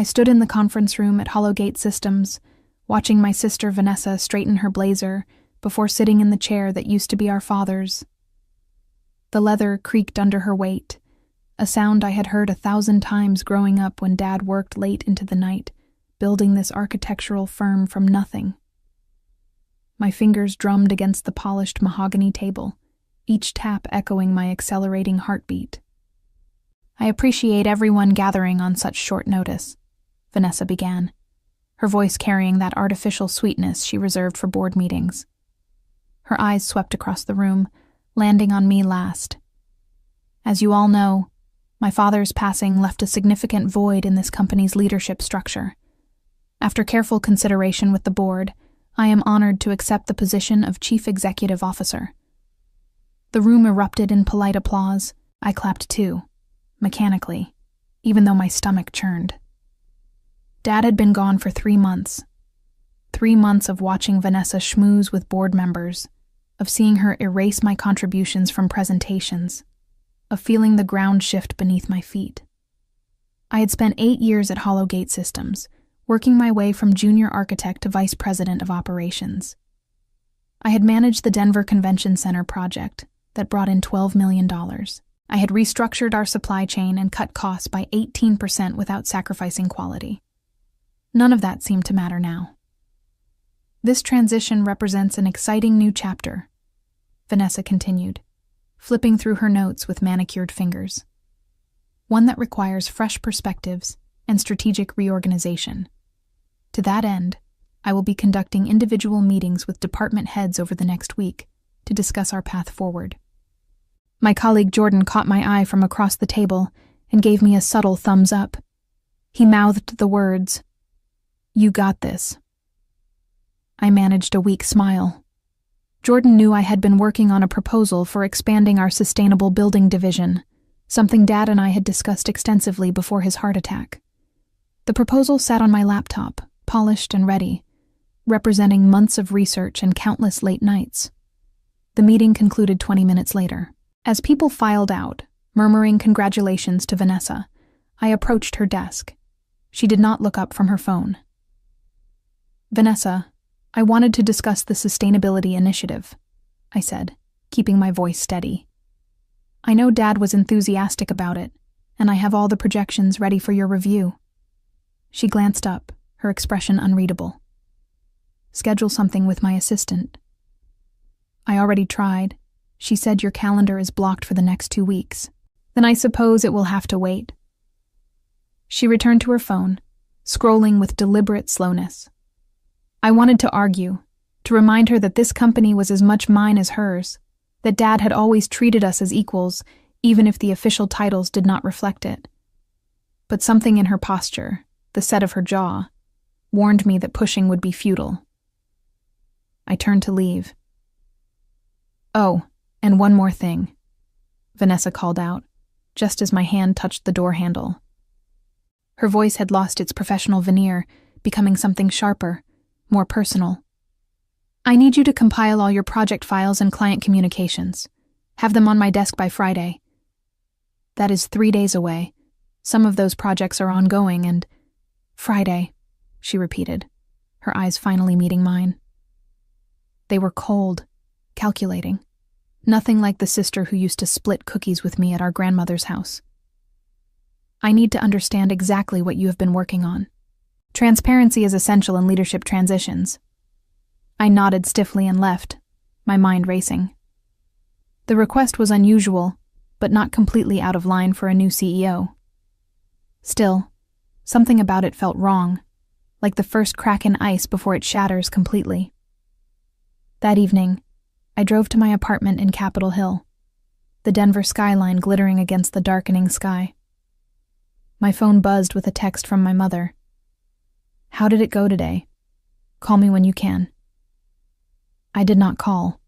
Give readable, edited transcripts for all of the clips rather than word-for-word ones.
I stood in the conference room at Hollowgate Systems, watching my sister Vanessa straighten her blazer before sitting in the chair that used to be our father's. The leather creaked under her weight, a sound I had heard 1,000 times growing up when Dad worked late into the night, building this architectural firm from nothing. My fingers drummed against the polished mahogany table, each tap echoing my accelerating heartbeat. "I appreciate everyone gathering on such short notice," Vanessa began, her voice carrying that artificial sweetness she reserved for board meetings. Her eyes swept across the room, landing on me last. "As you all know, my father's passing left a significant void in this company's leadership structure. After careful consideration with the board, I am honored to accept the position of Chief Executive Officer." The room erupted in polite applause. I clapped too, mechanically, even though my stomach churned. Dad had been gone for 3 months. 3 months of watching Vanessa schmooze with board members, of seeing her erase my contributions from presentations, of feeling the ground shift beneath my feet. I had spent 8 years at Hollowgate Systems, working my way from junior architect to vice president of operations. I had managed the Denver Convention Center project that brought in $12 million. I had restructured our supply chain and cut costs by 18% without sacrificing quality. None of that seemed to matter now. "This transition represents an exciting new chapter," Vanessa continued, flipping through her notes with manicured fingers. "One that requires fresh perspectives and strategic reorganization. To that end, I will be conducting individual meetings with department heads over the next week to discuss our path forward." My colleague Jordan caught my eye from across the table and gave me a subtle thumbs up. He mouthed the words, "You got this." I managed a weak smile. Jordan knew I had been working on a proposal for expanding our sustainable building division, something Dad and I had discussed extensively before his heart attack. The proposal sat on my laptop, polished and ready, representing months of research and countless late nights. The meeting concluded 20 minutes later. As people filed out, murmuring congratulations to Vanessa, I approached her desk. She did not look up from her phone. "Vanessa, I wanted to discuss the sustainability initiative," I said, keeping my voice steady. "I know Dad was enthusiastic about it, and I have all the projections ready for your review." She glanced up, her expression unreadable. "Schedule something with my assistant." "I already tried. She said your calendar is blocked for the next 2 weeks. Then I suppose it will have to wait." She returned to her phone, scrolling with deliberate slowness. I wanted to argue, to remind her that this company was as much mine as hers, that Dad had always treated us as equals, even if the official titles did not reflect it. But something in her posture, the set of her jaw, warned me that pushing would be futile. I turned to leave. "Oh, and one more thing," Vanessa called out, just as my hand touched the door handle. Her voice had lost its professional veneer, becoming something sharper, more personal. "I need you to compile all your project files and client communications. Have them on my desk by Friday. That is 3 days away. Some of those projects are ongoing and—" "Friday," she repeated, her eyes finally meeting mine. They were cold, calculating. Nothing like the sister who used to split cookies with me at our grandmother's house. "I need to understand exactly what you have been working on. Transparency is essential in leadership transitions." I nodded stiffly and left, my mind racing. The request was unusual, but not completely out of line for a new CEO. Still, something about it felt wrong, like the first crack in ice before it shatters completely. That evening, I drove to my apartment in Capitol Hill, the Denver skyline glittering against the darkening sky. My phone buzzed with a text from my mother. "How did it go today? Call me when you can." I did not call.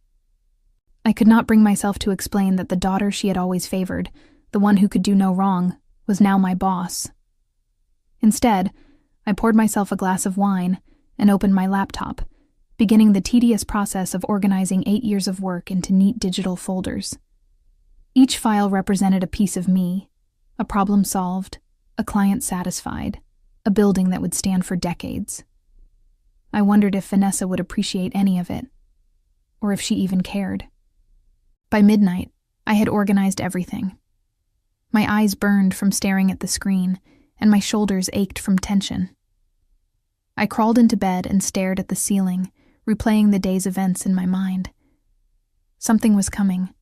I could not bring myself to explain that the daughter she had always favored, the one who could do no wrong, was now my boss. Instead, I poured myself a glass of wine and opened my laptop, beginning the tedious process of organizing 8 years of work into neat digital folders. Each file represented a piece of me, a problem solved, a client satisfied, a building that would stand for decades. I wondered if Vanessa would appreciate any of it, or if she even cared. By midnight, I had organized everything. My eyes burned from staring at the screen, and my shoulders ached from tension. I crawled into bed and stared at the ceiling, replaying the day's events in my mind. Something was coming.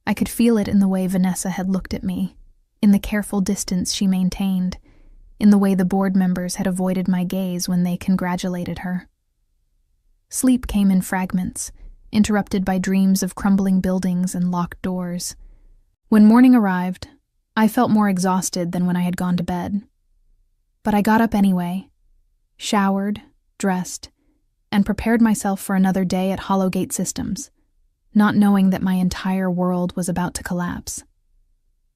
I could feel it in the way Vanessa had looked at me, in the careful distance she maintained, in the way the board members had avoided my gaze when they congratulated her. Sleep came in fragments, interrupted by dreams of crumbling buildings and locked doors. When morning arrived, I felt more exhausted than when I had gone to bed. But I got up anyway, showered, dressed, and prepared myself for another day at Hollowgate Systems, not knowing that my entire world was about to collapse.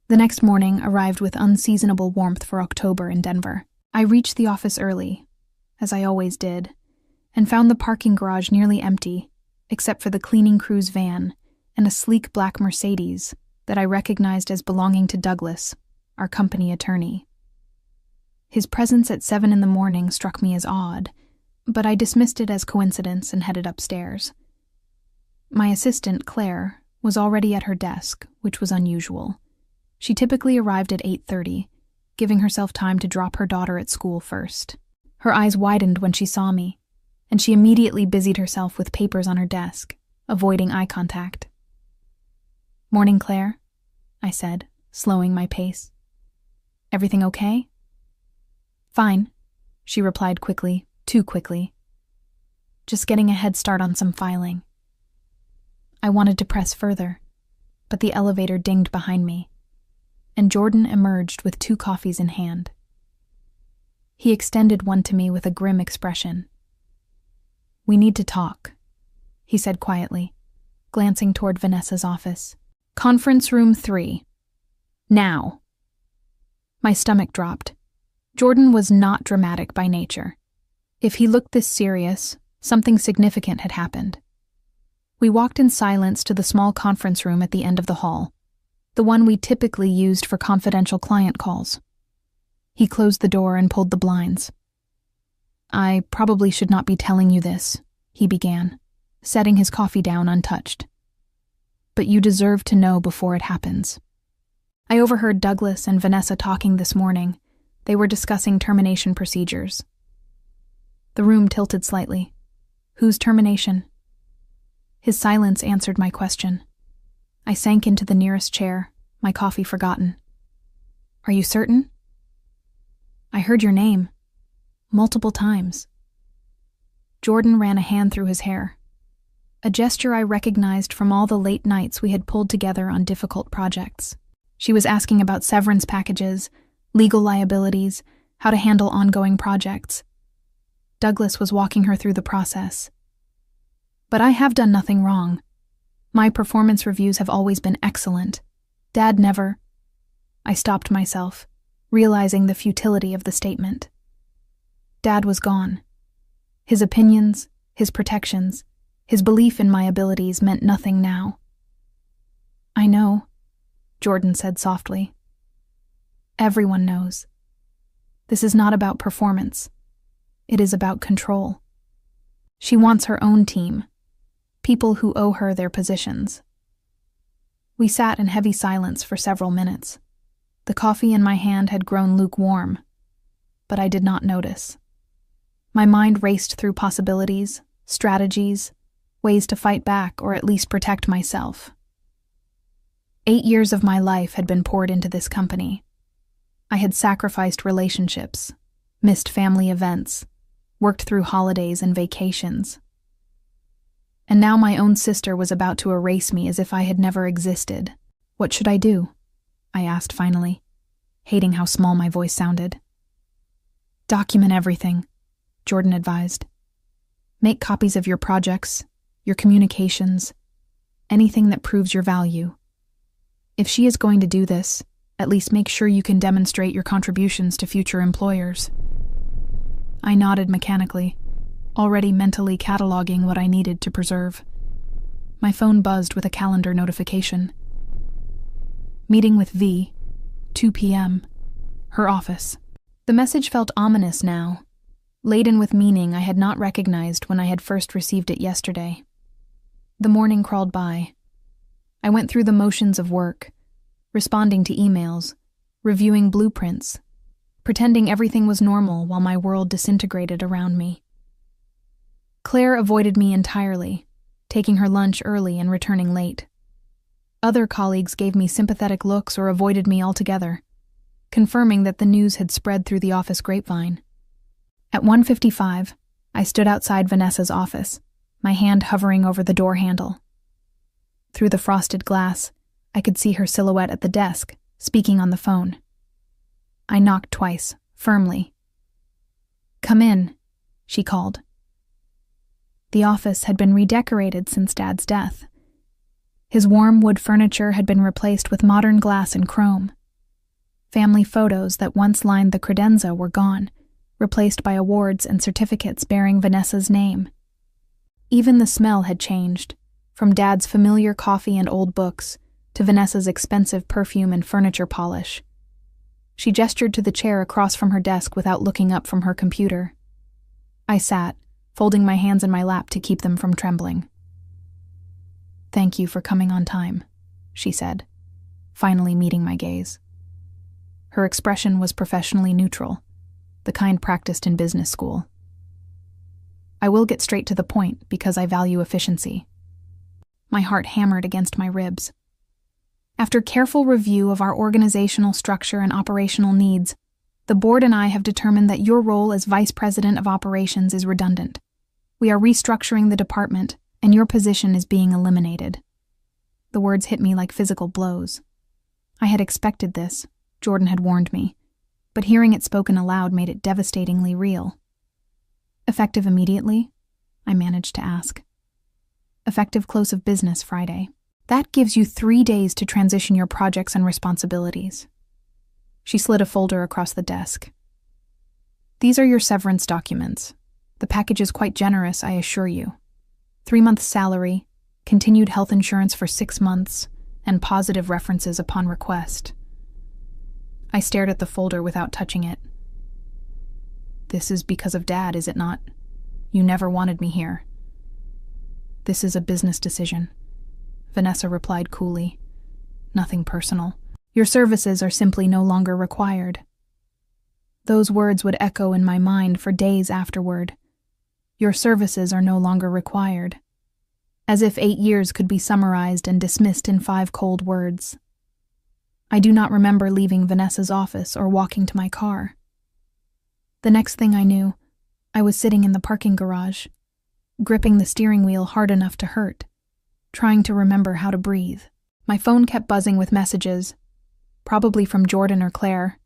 The next morning arrived with unseasonable warmth for October in Denver. I reached the office early, as I always did, and found the parking garage nearly empty, except for the cleaning crew's van and a sleek black Mercedes that I recognized as belonging to Douglas, our company attorney. His presence at 7 a.m. struck me as odd, but I dismissed it as coincidence and headed upstairs. My assistant, Claire, was already at her desk, which was unusual. She typically arrived at 8:30, giving herself time to drop her daughter at school first. Her eyes widened when she saw me, and she immediately busied herself with papers on her desk, avoiding eye contact. "Morning, Claire," I said, slowing my pace. "Everything okay?" "Fine," she replied quickly, too quickly. "Just getting a head start on some filing." I wanted to press further, but the elevator dinged behind me, and Jordan emerged with 2 coffees in hand. He extended one to me with a grim expression. "We need to talk," he said quietly, glancing toward Vanessa's office. "Conference room 3. Now." My stomach dropped. Jordan was not dramatic by nature. If he looked this serious, something significant had happened. We walked in silence to the small conference room at the end of the hall, the one we typically used for confidential client calls. He closed the door and pulled the blinds. "I probably should not be telling you this," he began, setting his coffee down untouched. "But you deserve to know before it happens. I overheard Douglas and Vanessa talking this morning. They were discussing termination procedures." The room tilted slightly. "Whose termination?" His silence answered my question. I sank into the nearest chair, my coffee forgotten. "Are you certain?" "I heard your name. Multiple times." Jordan ran a hand through his hair, a gesture I recognized from all the late nights we had pulled together on difficult projects. She was asking about severance packages, legal liabilities, how to handle ongoing projects. Douglas was walking her through the process. "But I have done nothing wrong. My performance reviews have always been excellent. Dad never—" I stopped myself, realizing the futility of the statement. Dad was gone. His opinions, his protections, his belief in my abilities meant nothing now. "I know," Jordan said softly. "Everyone knows. This is not about performance. It is about control. She wants her own team, people who owe her their positions." We sat in heavy silence for several minutes. The coffee in my hand had grown lukewarm, but I did not notice. My mind raced through possibilities, strategies, ways to fight back or at least protect myself. 8 years of my life had been poured into this company. I had sacrificed relationships, missed family events, worked through holidays and vacations. And now my own sister was about to erase me as if I had never existed. "What should I do?" I asked finally, hating how small my voice sounded. "Document everything," Jordan advised. "Make copies of your projects, your communications, anything that proves your value. If she is going to do this, at least make sure you can demonstrate your contributions to future employers." I nodded mechanically, already mentally cataloging what I needed to preserve. My phone buzzed with a calendar notification. Meeting with V, 2 p.m., her office. The message felt ominous now, laden with meaning I had not recognized when I had first received it yesterday. The morning crawled by. I went through the motions of work, responding to emails, reviewing blueprints, pretending everything was normal while my world disintegrated around me. Claire avoided me entirely, taking her lunch early and returning late. Other colleagues gave me sympathetic looks or avoided me altogether, confirming that the news had spread through the office grapevine. At 1:55, I stood outside Vanessa's office, my hand hovering over the door handle. Through the frosted glass, I could see her silhouette at the desk, speaking on the phone. I knocked twice, firmly. "Come in," she called. The office had been redecorated since Dad's death. His warm wood furniture had been replaced with modern glass and chrome. Family photos that once lined the credenza were gone, replaced by awards and certificates bearing Vanessa's name. Even the smell had changed, from Dad's familiar coffee and old books to Vanessa's expensive perfume and furniture polish. She gestured to the chair across from her desk without looking up from her computer. I sat, folding my hands in my lap to keep them from trembling. "Thank you for coming on time," she said, finally meeting my gaze. Her expression was professionally neutral, the kind practiced in business school. I will get straight to the point because I value efficiency. My heart hammered against my ribs. After careful review of our organizational structure and operational needs, the board and I have determined that your role as Vice President of Operations is redundant. We are restructuring the department, and your position is being eliminated. The words hit me like physical blows. I had expected this, Jordan had warned me, but hearing it spoken aloud made it devastatingly real. "Effective immediately?" I managed to ask. "Effective close of business Friday. That gives you 3 days to transition your projects and responsibilities." She slid a folder across the desk. "These are your severance documents. The package is quite generous, I assure you. 3 months' salary, continued health insurance for 6 months, and positive references upon request." I stared at the folder without touching it. "This is because of Dad, is it not? You never wanted me here." "This is a business decision," Vanessa replied coolly. "Nothing personal. Your services are simply no longer required." Those words would echo in my mind for days afterward. Your services are no longer required. As if 8 years could be summarized and dismissed in 5 cold words. I do not remember leaving Vanessa's office or walking to my car. The next thing I knew, I was sitting in the parking garage, gripping the steering wheel hard enough to hurt, trying to remember how to breathe. My phone kept buzzing with messages, probably from Jordan or Claire,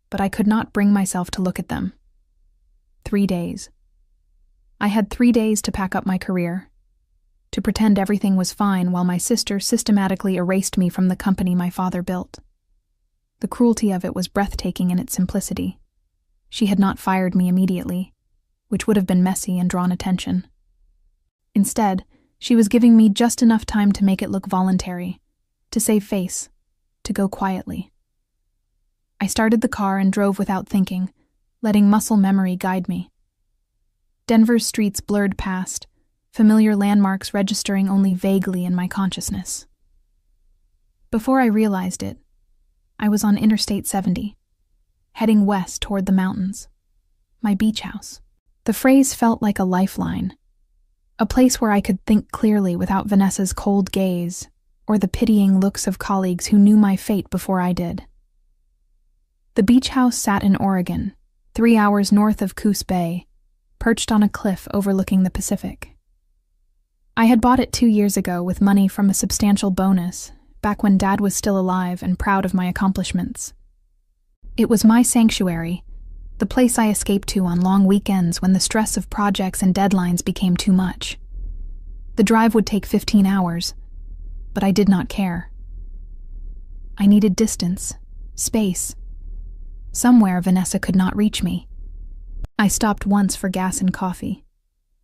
but I could not bring myself to look at them. 3 days. I had 3 days to pack up my career, to pretend everything was fine while my sister systematically erased me from the company my father built. The cruelty of it was breathtaking in its simplicity. She had not fired me immediately, which would have been messy and drawn attention. Instead, she was giving me just enough time to make it look voluntary, to save face, to go quietly. I started the car and drove without thinking, letting muscle memory guide me. Denver's streets blurred past, familiar landmarks registering only vaguely in my consciousness. Before I realized it, I was on Interstate 70, heading west toward the mountains, my beach house. The phrase felt like a lifeline, a place where I could think clearly without Vanessa's cold gaze or the pitying looks of colleagues who knew my fate before I did. The beach house sat in Oregon, 3 hours north of Coos Bay, perched on a cliff overlooking the Pacific. I had bought it 2 years ago with money from a substantial bonus, back when Dad was still alive and proud of my accomplishments. It was my sanctuary, the place I escaped to on long weekends when the stress of projects and deadlines became too much. The drive would take 15 hours, but I did not care. I needed distance, space. Somewhere Vanessa could not reach me. I stopped once for gas and coffee,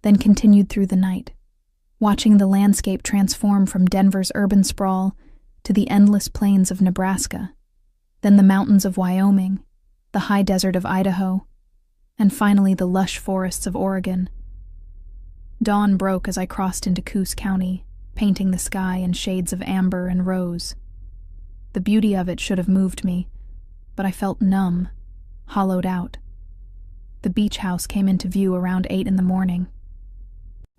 then continued through the night, watching the landscape transform from Denver's urban sprawl to the endless plains of Nebraska, then the mountains of Wyoming, the high desert of Idaho, and finally the lush forests of Oregon. Dawn broke as I crossed into Coos County, painting the sky in shades of amber and rose. The beauty of it should have moved me, but I felt numb, hollowed out. The beach house came into view around 8 in the morning.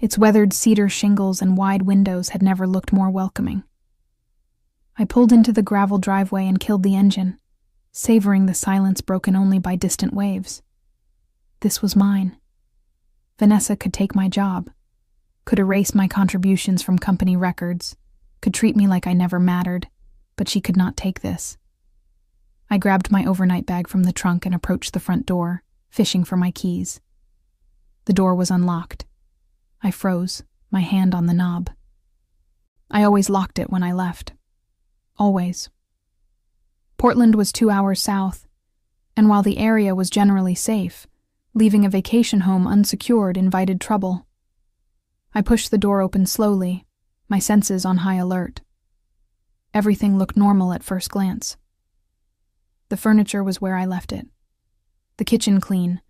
Its weathered cedar shingles and wide windows had never looked more welcoming. I pulled into the gravel driveway and killed the engine, savoring the silence broken only by distant waves. This was mine. Vanessa could take my job, could erase my contributions from company records, could treat me like I never mattered, but she could not take this. I grabbed my overnight bag from the trunk and approached the front door, fishing for my keys. The door was unlocked. I froze, my hand on the knob. I always locked it when I left. Always. Portland was 2 hours south, and while the area was generally safe, leaving a vacation home unsecured invited trouble. I pushed the door open slowly, my senses on high alert. Everything looked normal at first glance. The furniture was where I left it. The kitchen clean.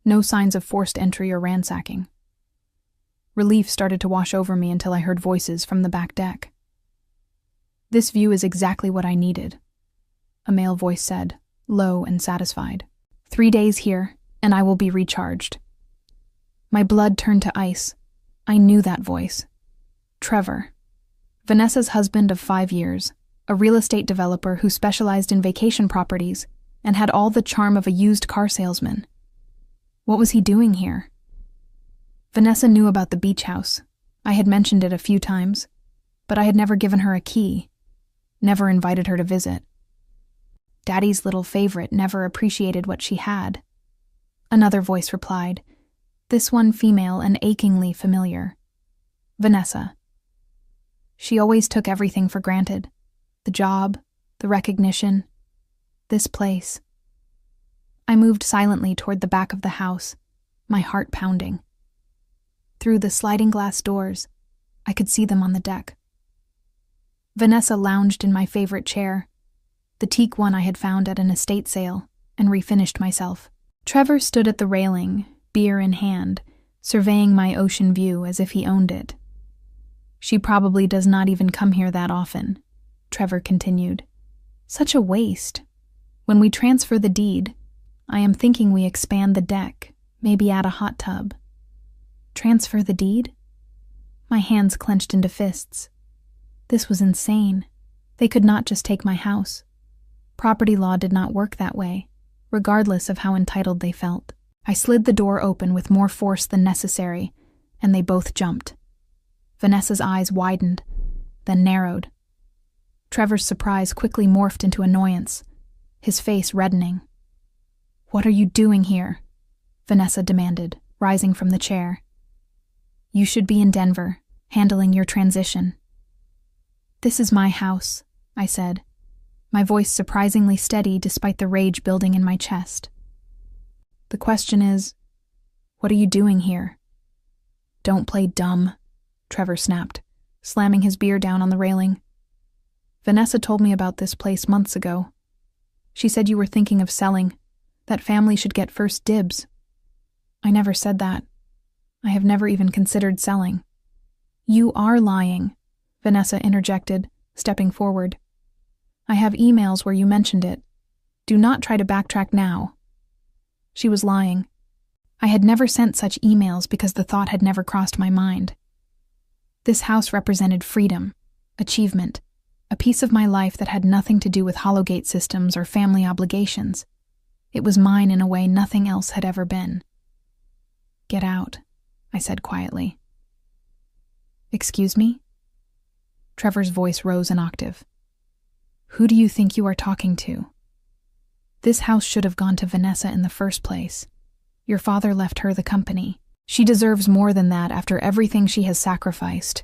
No signs of forced entry or ransacking. Relief started to wash over me until I heard voices from the back deck. "This view is exactly what I needed," a male voice said, low and satisfied. "3 days here, and I will be recharged." My blood turned to ice. I knew that voice. Trevor. Vanessa's husband of 5 years, a real estate developer who specialized in vacation properties and had all the charm of a used car salesman. What was he doing here? Vanessa knew about the beach house. I had mentioned it a few times, but I had never given her a key, never invited her to visit. Daddy's little favorite never appreciated what she had. Another voice replied, this one female and achingly familiar. Vanessa. She always took everything for granted. The job, the recognition, this place. I moved silently toward the back of the house, my heart pounding. Through the sliding glass doors, I could see them on the deck. Vanessa lounged in my favorite chair, the teak one I had found at an estate sale, and refinished myself. Trevor stood at the railing, beer in hand, surveying my ocean view as if he owned it. She probably does not even come here that often, Trevor continued. Such a waste. When we transfer the deed, I am thinking we expand the deck, maybe add a hot tub. Transfer the deed? My hands clenched into fists. This was insane. They could not just take my house. Property law did not work that way, regardless of how entitled they felt. I slid the door open with more force than necessary, and they both jumped. Vanessa's eyes widened, then narrowed. Trevor's surprise quickly morphed into annoyance, his face reddening. "What are you doing here?" Vanessa demanded, rising from the chair. "You should be in Denver, handling your transition." "This is my house," I said, my voice surprisingly steady despite the rage building in my chest. "The question is, what are you doing here?" "Don't play dumb," Trevor snapped, slamming his beer down on the railing. "Vanessa told me about this place months ago. She said you were thinking of selling, that family should get first dibs." "I never said that. I have never even considered selling." "You are lying," Vanessa interjected, stepping forward. "I have emails where you mentioned it. Do not try to backtrack now." She was lying. I had never sent such emails because the thought had never crossed my mind. This house represented freedom, achievement, a piece of my life that had nothing to do with Hollowgate systems or family obligations. It was mine in a way nothing else had ever been. "Get out," I said quietly. "Excuse me?" Trevor's voice rose an octave. "Who do you think you are talking to? This house should have gone to Vanessa in the first place. Your father left her the company. She deserves more than that after everything she has sacrificed."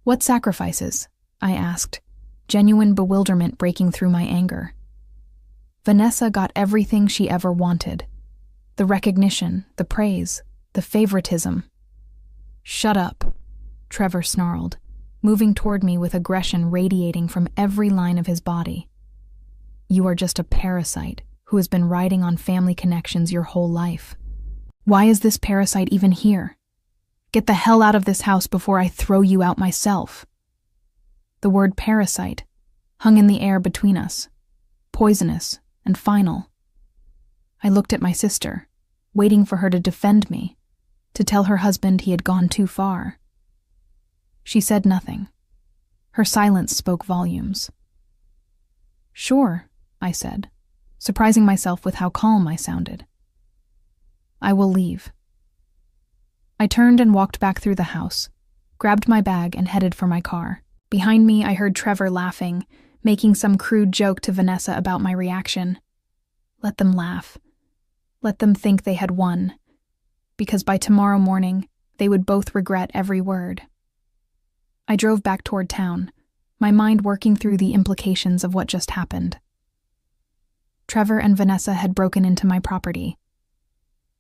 "What sacrifices?" I asked, genuine bewilderment breaking through my anger. "Vanessa got everything she ever wanted. The recognition, the praise, the favoritism." "Shut up," Trevor snarled, moving toward me with aggression radiating from every line of his body. "You are just a parasite who has been riding on family connections your whole life. Why is this parasite even here? Get the hell out of this house before I throw you out myself. The word parasite hung in the air between us, poisonous and final. I looked at my sister, waiting for her to defend me, to tell her husband he had gone too far. She said nothing. Her silence spoke volumes. "Sure," I said, surprising myself with how calm I sounded. "I will leave." I turned and walked back through the house, grabbed my bag and headed for my car. Behind me, I heard Trevor laughing, making some crude joke to Vanessa about my reaction. Let them laugh. Let them think they had won, because by tomorrow morning, they would both regret every word. I drove back toward town, my mind working through the implications of what just happened. Trevor and Vanessa had broken into my property.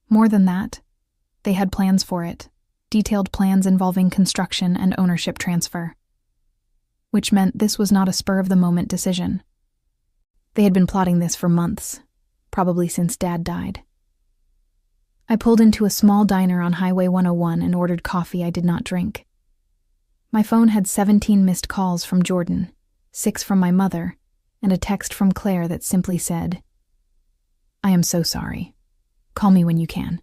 More than that, they had plans for it, detailed plans involving construction and ownership transfer, which meant this was not a spur-of-the-moment decision. They had been plotting this for months, probably since Dad died. I pulled into a small diner on Highway 101 and ordered coffee I did not drink. My phone had 17 missed calls from Jordan, 6 from my mother, and a text from Claire that simply said, "I am so sorry. Call me when you can."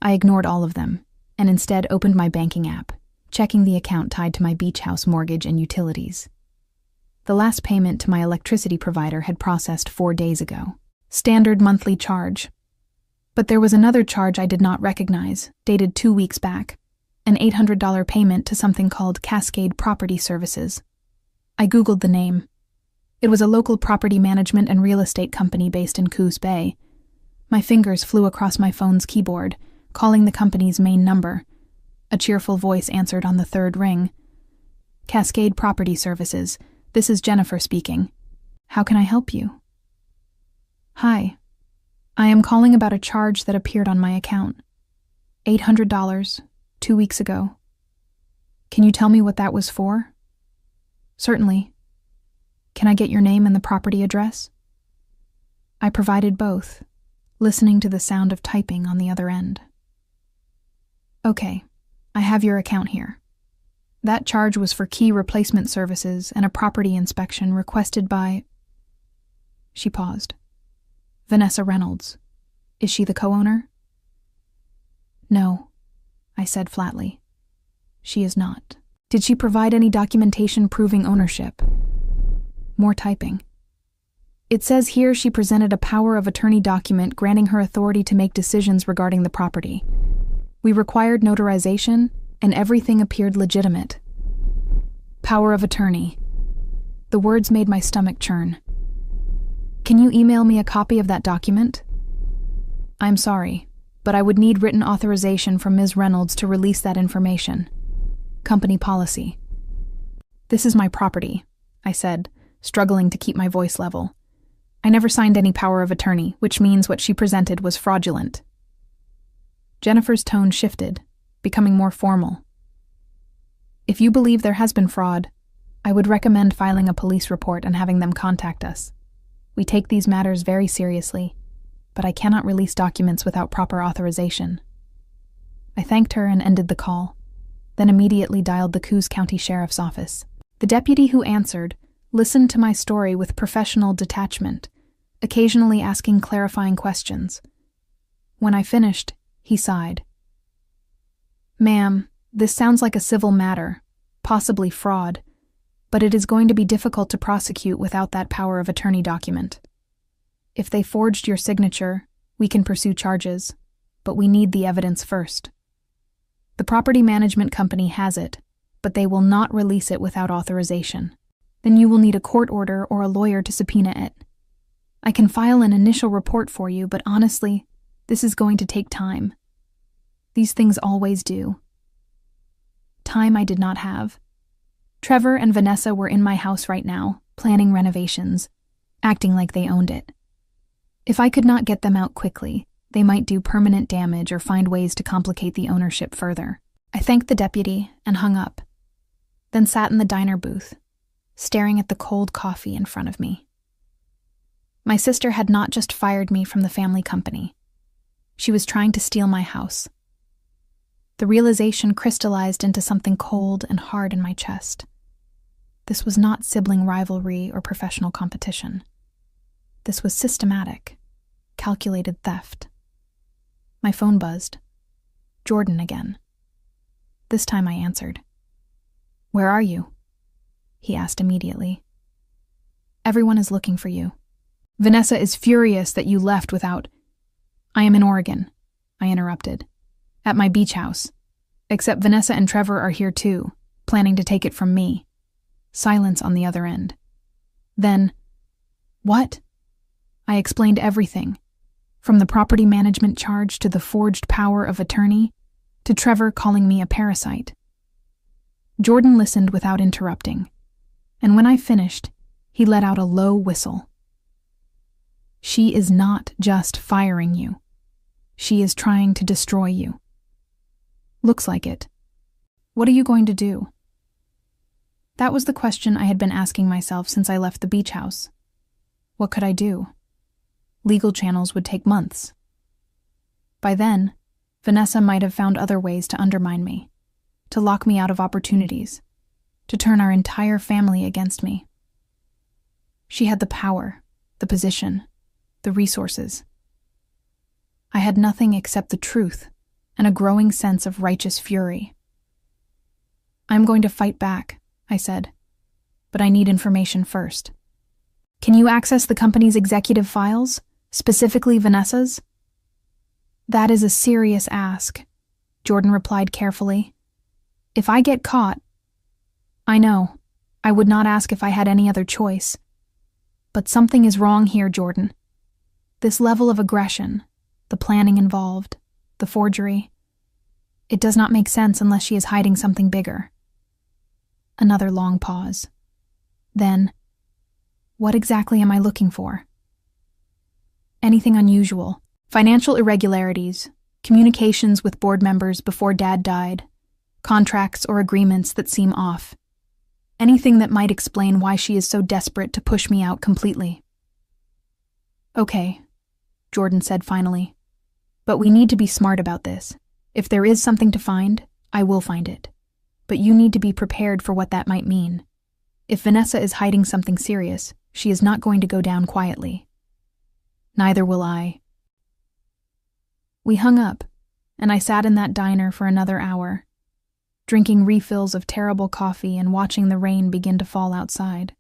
I ignored all of them, and instead opened my banking app, checking the account tied to my beach house mortgage and utilities. The last payment to my electricity provider had processed 4 days ago. Standard monthly charge. But there was another charge I did not recognize, dated 2 weeks back, an $800 payment to something called Cascade Property Services. I Googled the name. It was a local property management and real estate company based in Coos Bay. My fingers flew across my phone's keyboard, calling the company's main number. A cheerful voice answered on the third ring. "Cascade Property Services. This is Jennifer speaking. How can I help you?" "Hi. I am calling about a charge that appeared on my account. $800, 2 weeks ago. Can you tell me what that was for?" "Certainly. Can I get your name and the property address?" I provided both, listening to the sound of typing on the other end. "Okay, I have your account here. That charge was for key replacement services and a property inspection requested by..." She paused. "Vanessa Reynolds. Is she the co-owner?" "No," I said flatly. "She is not." "Did she provide any documentation proving ownership?" More typing. "It says here she presented a power of attorney document granting her authority to make decisions regarding the property. We required notarization, and everything appeared legitimate." Power of attorney. The words made my stomach churn. "Can you email me a copy of that document?" "I'm sorry, but I would need written authorization from Ms. Reynolds to release that information. Company policy." "This is my property," I said, struggling to keep my voice level. "I never signed any power of attorney, which means what she presented was fraudulent." Jennifer's tone shifted, becoming more formal. "If you believe there has been fraud, I would recommend filing a police report and having them contact us. We take these matters very seriously, but I cannot release documents without proper authorization." I thanked her and ended the call, then immediately dialed the Coos County Sheriff's Office. The deputy who answered listened to my story with professional detachment, occasionally asking clarifying questions. When I finished, he sighed. "Ma'am, this sounds like a civil matter, possibly fraud, but it is going to be difficult to prosecute without that power of attorney document. If they forged your signature, we can pursue charges, but we need the evidence first. The property management company has it, but they will not release it without authorization. Then you will need a court order or a lawyer to subpoena it. I can file an initial report for you, but honestly, this is going to take time. These things always do." Time I did not have. Trevor and Vanessa were in my house right now, planning renovations, acting like they owned it. If I could not get them out quickly, they might do permanent damage or find ways to complicate the ownership further. I thanked the deputy and hung up, then sat in the diner booth, staring at the cold coffee in front of me. My sister had not just fired me from the family company. She was trying to steal my house. The realization crystallized into something cold and hard in my chest. This was not sibling rivalry or professional competition. This was systematic, calculated theft. My phone buzzed. Jordan again. This time I answered. "Where are you?" he asked immediately. "Everyone is looking for you. Vanessa is furious that you left without—" "I am in Oregon," I interrupted. "At my beach house. Except Vanessa and Trevor are here too, planning to take it from me." Silence on the other end. Then, "What?" I explained everything, from the property management charge to the forged power of attorney, to Trevor calling me a parasite. Jordan listened without interrupting, and when I finished, he let out a low whistle. "She is not just firing you. She is trying to destroy you." "Looks like it. What are you going to do?" That was the question I had been asking myself since I left the beach house. What could I do? Legal channels would take months. By then, Vanessa might have found other ways to undermine me, to lock me out of opportunities, to turn our entire family against me. She had the power, the position, the resources. I had nothing except the truth and a growing sense of righteous fury. "I'm going to fight back," I said, "but I need information first. Can you access the company's executive files, specifically Vanessa's?" "That is a serious ask," Jordan replied carefully. "If I get caught—" "I know. I would not ask if I had any other choice. But something is wrong here, Jordan. This level of aggression, the planning involved, the forgery, it does not make sense unless she is hiding something bigger." Another long pause. Then, "What exactly am I looking for?" "Anything unusual. Financial irregularities, communications with board members before Dad died, contracts or agreements that seem off. Anything that might explain why she is so desperate to push me out completely." "Okay," Jordan said finally. "But we need to be smart about this. If there is something to find, I will find it. But you need to be prepared for what that might mean. If Vanessa is hiding something serious, she is not going to go down quietly. Neither will I." We hung up, and I sat in that diner for another hour, drinking refills of terrible coffee and watching the rain begin to fall outside.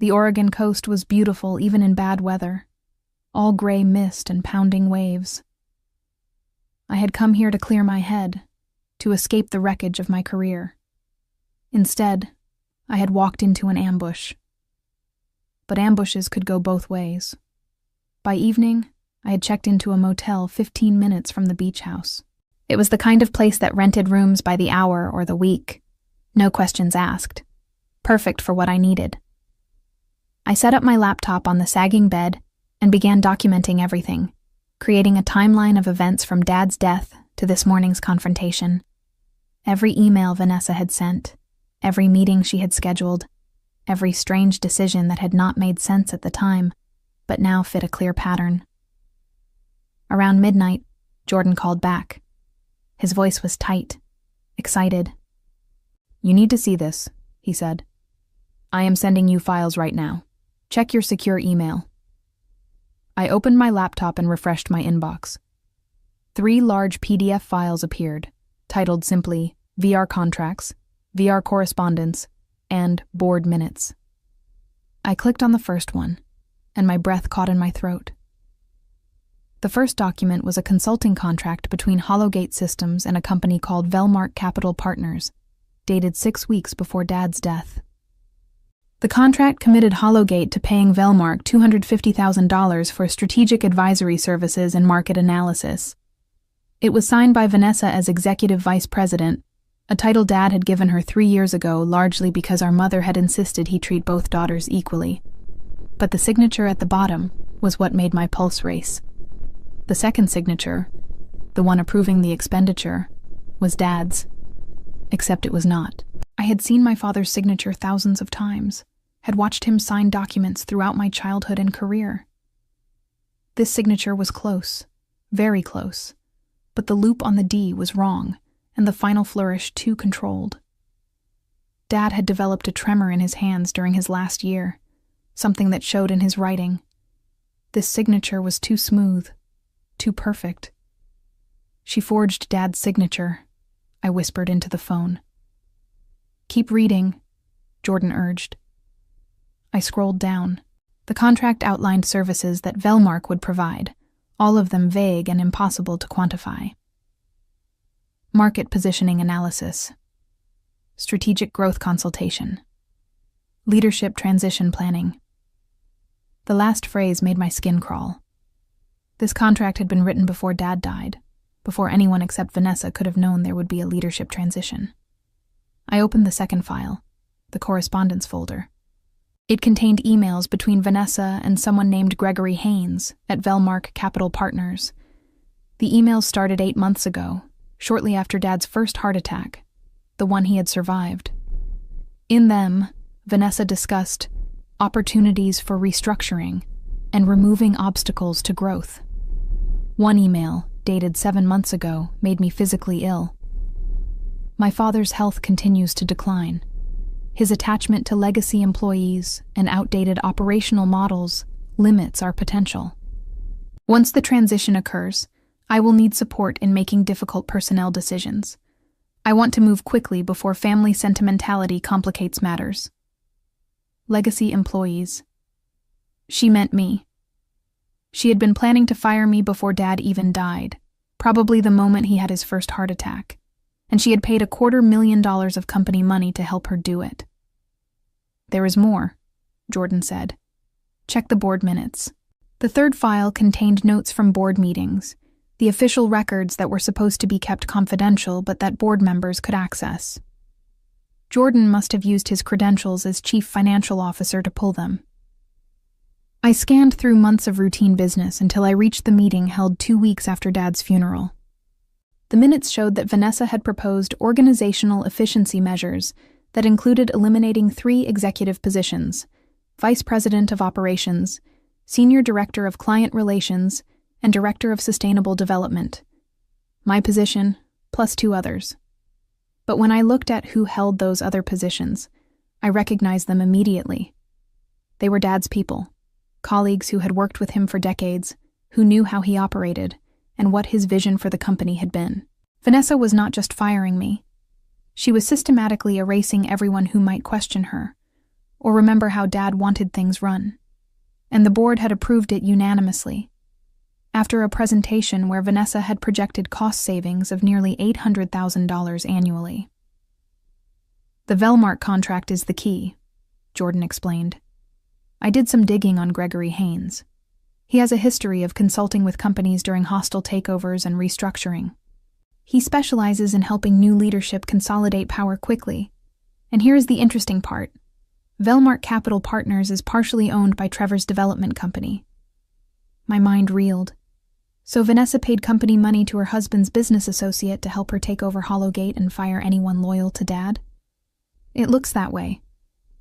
The Oregon coast was beautiful even in bad weather, all gray mist and pounding waves. I had come here to clear my head, to escape the wreckage of my career. Instead, I had walked into an ambush. But ambushes could go both ways. By evening, I had checked into a motel 15 minutes from the beach house. It was the kind of place that rented rooms by the hour or the week. No questions asked. Perfect for what I needed. I set up my laptop on the sagging bed and began documenting everything, creating a timeline of events from Dad's death to this morning's confrontation. Every email Vanessa had sent, every meeting she had scheduled, every strange decision that had not made sense at the time, but now fit a clear pattern. Around midnight, Jordan called back. His voice was tight, excited. "You need to see this," he said. "I am sending you files right now. Check your secure email." I opened my laptop and refreshed my inbox. 3 large PDF files appeared, titled simply VR Contracts, VR Correspondence, and Board Minutes. I clicked on the first one, and my breath caught in my throat. The first document was a consulting contract between Hollowgate Systems and a company called Velmark Capital Partners, dated 6 weeks before Dad's death. The contract committed Hollowgate to paying Velmark $250,000 for strategic advisory services and market analysis. It was signed by Vanessa as Executive Vice President, a title Dad had given her 3 years ago largely because our mother had insisted he treat both daughters equally. But the signature at the bottom was what made my pulse race. The second signature, the one approving the expenditure, was Dad's. Except it was not. I had seen my father's signature thousands of times, had watched him sign documents throughout my childhood and career. This signature was close, very close, but the loop on the D was wrong, and the final flourish too controlled. Dad had developed a tremor in his hands during his last year, something that showed in his writing. This signature was too smooth, too perfect. She forged Dad's signature, I whispered into the phone. Keep reading, Jordan urged. I scrolled down. The contract outlined services that Velmark would provide, all of them vague and impossible to quantify. Market positioning analysis, strategic growth consultation, leadership transition planning. The last phrase made my skin crawl. This contract had been written before Dad died, before anyone except Vanessa could have known there would be a leadership transition. I opened the second file, the correspondence folder. It contained emails between Vanessa and someone named Gregory Haynes at Velmark Capital Partners. The emails started 8 months ago, shortly after Dad's first heart attack, the one he had survived. In them, Vanessa discussed opportunities for restructuring and removing obstacles to growth. One email, dated 7 months ago, made me physically ill. My father's health continues to decline. His attachment to legacy employees and outdated operational models limits our potential. Once the transition occurs, I will need support in making difficult personnel decisions. I want to move quickly before family sentimentality complicates matters. Legacy employees. She meant me. She had been planning to fire me before Dad even died, probably the moment he had his first heart attack, and she had paid $250,000 of company money to help her do it. There is more, Jordan said. Check the board minutes. The third file contained notes from board meetings, the official records that were supposed to be kept confidential but that board members could access. Jordan must have used his credentials as chief financial officer to pull them. I scanned through months of routine business until I reached the meeting held 2 weeks after Dad's funeral. The minutes showed that Vanessa had proposed organizational efficiency measures that included eliminating 3 executive positions: Vice President of Operations, Senior Director of Client Relations, and Director of Sustainable Development. My position, plus 2 others. But when I looked at who held those other positions, I recognized them immediately. They were Dad's people, colleagues who had worked with him for decades, who knew how he operated and what his vision for the company had been. Vanessa was not just firing me. She was systematically erasing everyone who might question her, or remember how Dad wanted things run. And the board had approved it unanimously. After a presentation where Vanessa had projected cost savings of nearly $800,000 annually. The Velmark contract is the key, Jordan explained. I did some digging on Gregory Haynes. He has a history of consulting with companies during hostile takeovers and restructuring. He specializes in helping new leadership consolidate power quickly. And here is the interesting part. Velmark Capital Partners is partially owned by Trevor's development company. My mind reeled. So Vanessa paid company money to her husband's business associate to help her take over Hollowgate and fire anyone loyal to Dad? It looks that way.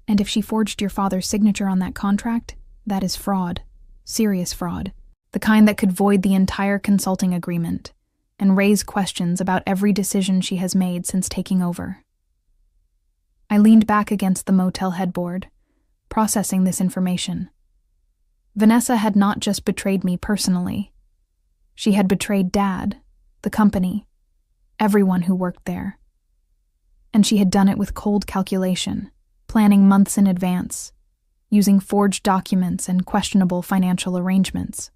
And if she forged your father's signature on that contract, that is fraud. Serious fraud. The kind that could void the entire consulting agreement and raise questions about every decision she has made since taking over. I leaned back against the motel headboard, processing this information. Vanessa had not just betrayed me personally. She had betrayed Dad, the company, everyone who worked there. And she had done it with cold calculation, planning months in advance, using forged documents and questionable financial arrangements.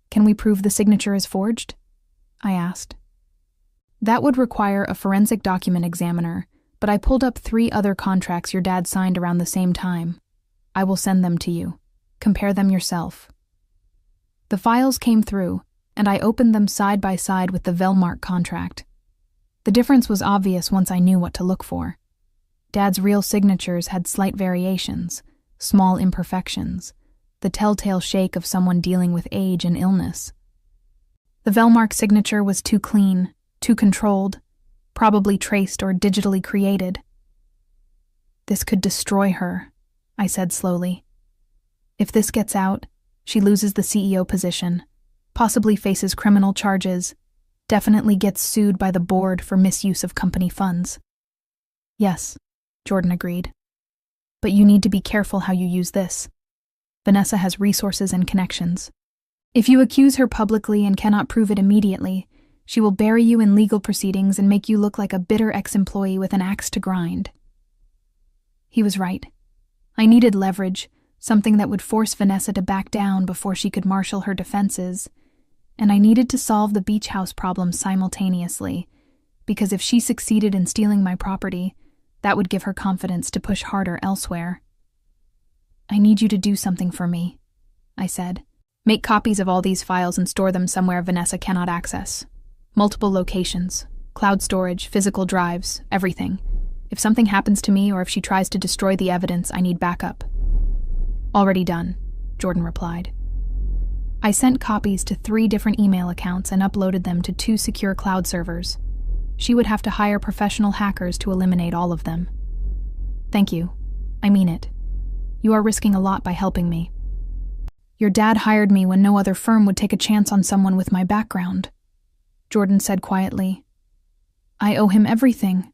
Can we prove the signature is forged? I asked. That would require a forensic document examiner, but I pulled up 3 other contracts your dad signed around the same time. I will send them to you. Compare them yourself. The files came through, and I opened them side by side with the Velmark contract. The difference was obvious once I knew what to look for. Dad's real signatures had slight variations, small imperfections, the telltale shake of someone dealing with age and illness. The Velmark signature was too clean, too controlled, probably traced or digitally created. This could destroy her, I said slowly. If this gets out, she loses the CEO position, possibly faces criminal charges, definitely gets sued by the board for misuse of company funds. Yes, Jordan agreed. But you need to be careful how you use this. Vanessa has resources and connections. If you accuse her publicly and cannot prove it immediately, she will bury you in legal proceedings and make you look like a bitter ex-employee with an axe to grind. He was right. I needed leverage, something that would force Vanessa to back down before she could marshal her defenses, and I needed to solve the beach house problem simultaneously, because if she succeeded in stealing my property, that would give her confidence to push harder elsewhere. I need you to do something for me, I said. Make copies of all these files and store them somewhere Vanessa cannot access. Multiple locations, cloud storage, physical drives, everything. If something happens to me or if she tries to destroy the evidence, I need backup. Already done, Jordan replied. I sent copies to 3 different email accounts and uploaded them to 2 secure cloud servers. She would have to hire professional hackers to eliminate all of them. Thank you. I mean it. You are risking a lot by helping me. Your dad hired me when no other firm would take a chance on someone with my background, Jordan said quietly. I owe him everything.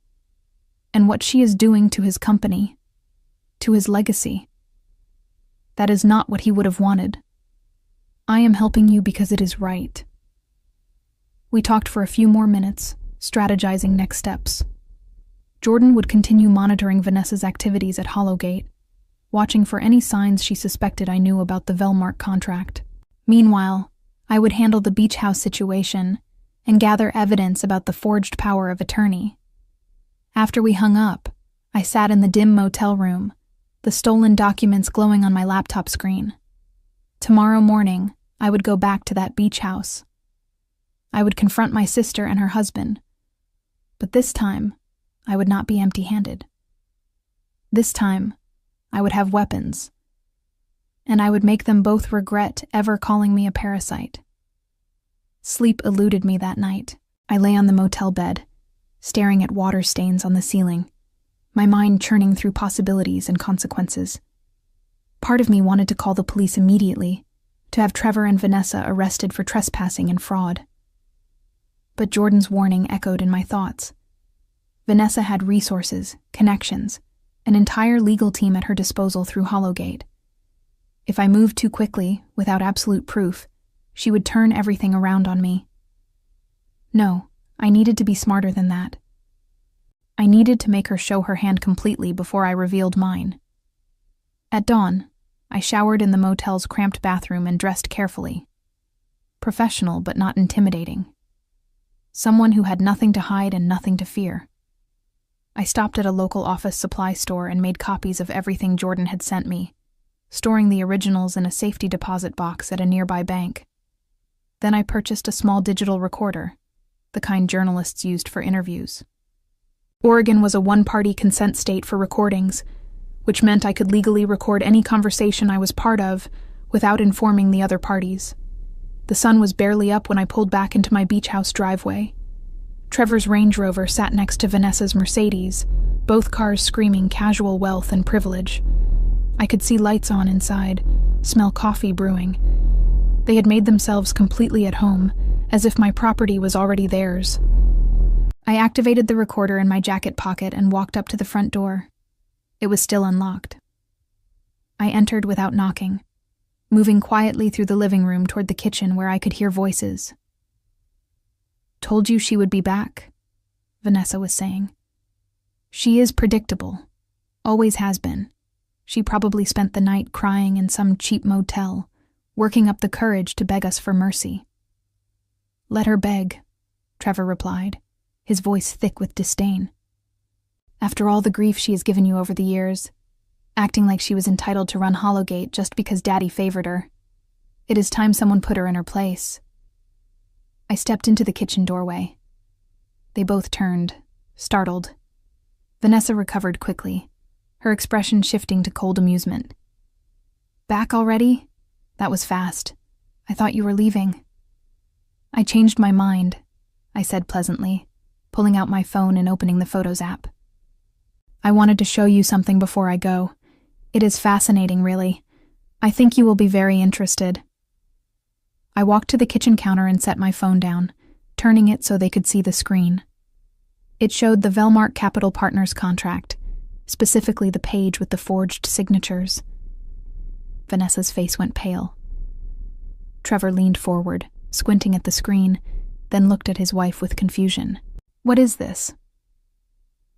And what she is doing to his company, to his legacy. That is not what he would have wanted. I am helping you because it is right. We talked for a few more minutes, strategizing next steps. Jordan would continue monitoring Vanessa's activities at Hollowgate, watching for any signs she suspected I knew about the Velmark contract. Meanwhile, I would handle the beach house situation and gather evidence about the forged power of attorney. After we hung up, I sat in the dim motel room, the stolen documents glowing on my laptop screen. Tomorrow morning, I would go back to that beach house. I would confront my sister and her husband, but this time, I would not be empty-handed. This time, I would have weapons, and I would make them both regret ever calling me a parasite. Sleep eluded me that night. I lay on the motel bed, staring at water stains on the ceiling, my mind churning through possibilities and consequences. Part of me wanted to call the police immediately, to have Trevor and Vanessa arrested for trespassing and fraud. But Jordan's warning echoed in my thoughts. Vanessa had resources, connections, an entire legal team at her disposal through Hollowgate. If I moved too quickly, without absolute proof, she would turn everything around on me. No, I needed to be smarter than that. I needed to make her show her hand completely before I revealed mine. At dawn, I showered in the motel's cramped bathroom and dressed carefully. Professional but not intimidating. Someone who had nothing to hide and nothing to fear. I stopped at a local office supply store and made copies of everything Jordan had sent me, storing the originals in a safety deposit box at a nearby bank. Then I purchased a small digital recorder, the kind journalists used for interviews. Oregon was a one-party consent state for recordings, which meant I could legally record any conversation I was part of without informing the other parties. The sun was barely up when I pulled back into my beach house driveway. Trevor's Range Rover sat next to Vanessa's Mercedes, both cars screaming casual wealth and privilege. I could see lights on inside, smell coffee brewing. They had made themselves completely at home, as if my property was already theirs. I activated the recorder in my jacket pocket and walked up to the front door. It was still unlocked. I entered without knocking, moving quietly through the living room toward the kitchen where I could hear voices. Told you she would be back, Vanessa was saying. She is predictable. Always has been. She probably spent the night crying in some cheap motel, working up the courage to beg us for mercy. Let her beg, Trevor replied, his voice thick with disdain. After all the grief she has given you over the years, acting like she was entitled to run Hollowgate just because Daddy favored her. It is time someone put her in her place. I stepped into the kitchen doorway. They both turned, startled. Vanessa recovered quickly, her expression shifting to cold amusement. Back already? That was fast. I thought you were leaving. I changed my mind, I said pleasantly, pulling out my phone and opening the Photos app. I wanted to show you something before I go. It is fascinating, really. I think you will be very interested. I walked to the kitchen counter and set my phone down, turning it so they could see the screen. It showed the Velmark Capital Partners contract, specifically the page with the forged signatures. Vanessa's face went pale. Trevor leaned forward, squinting at the screen, then looked at his wife with confusion. "What is this?"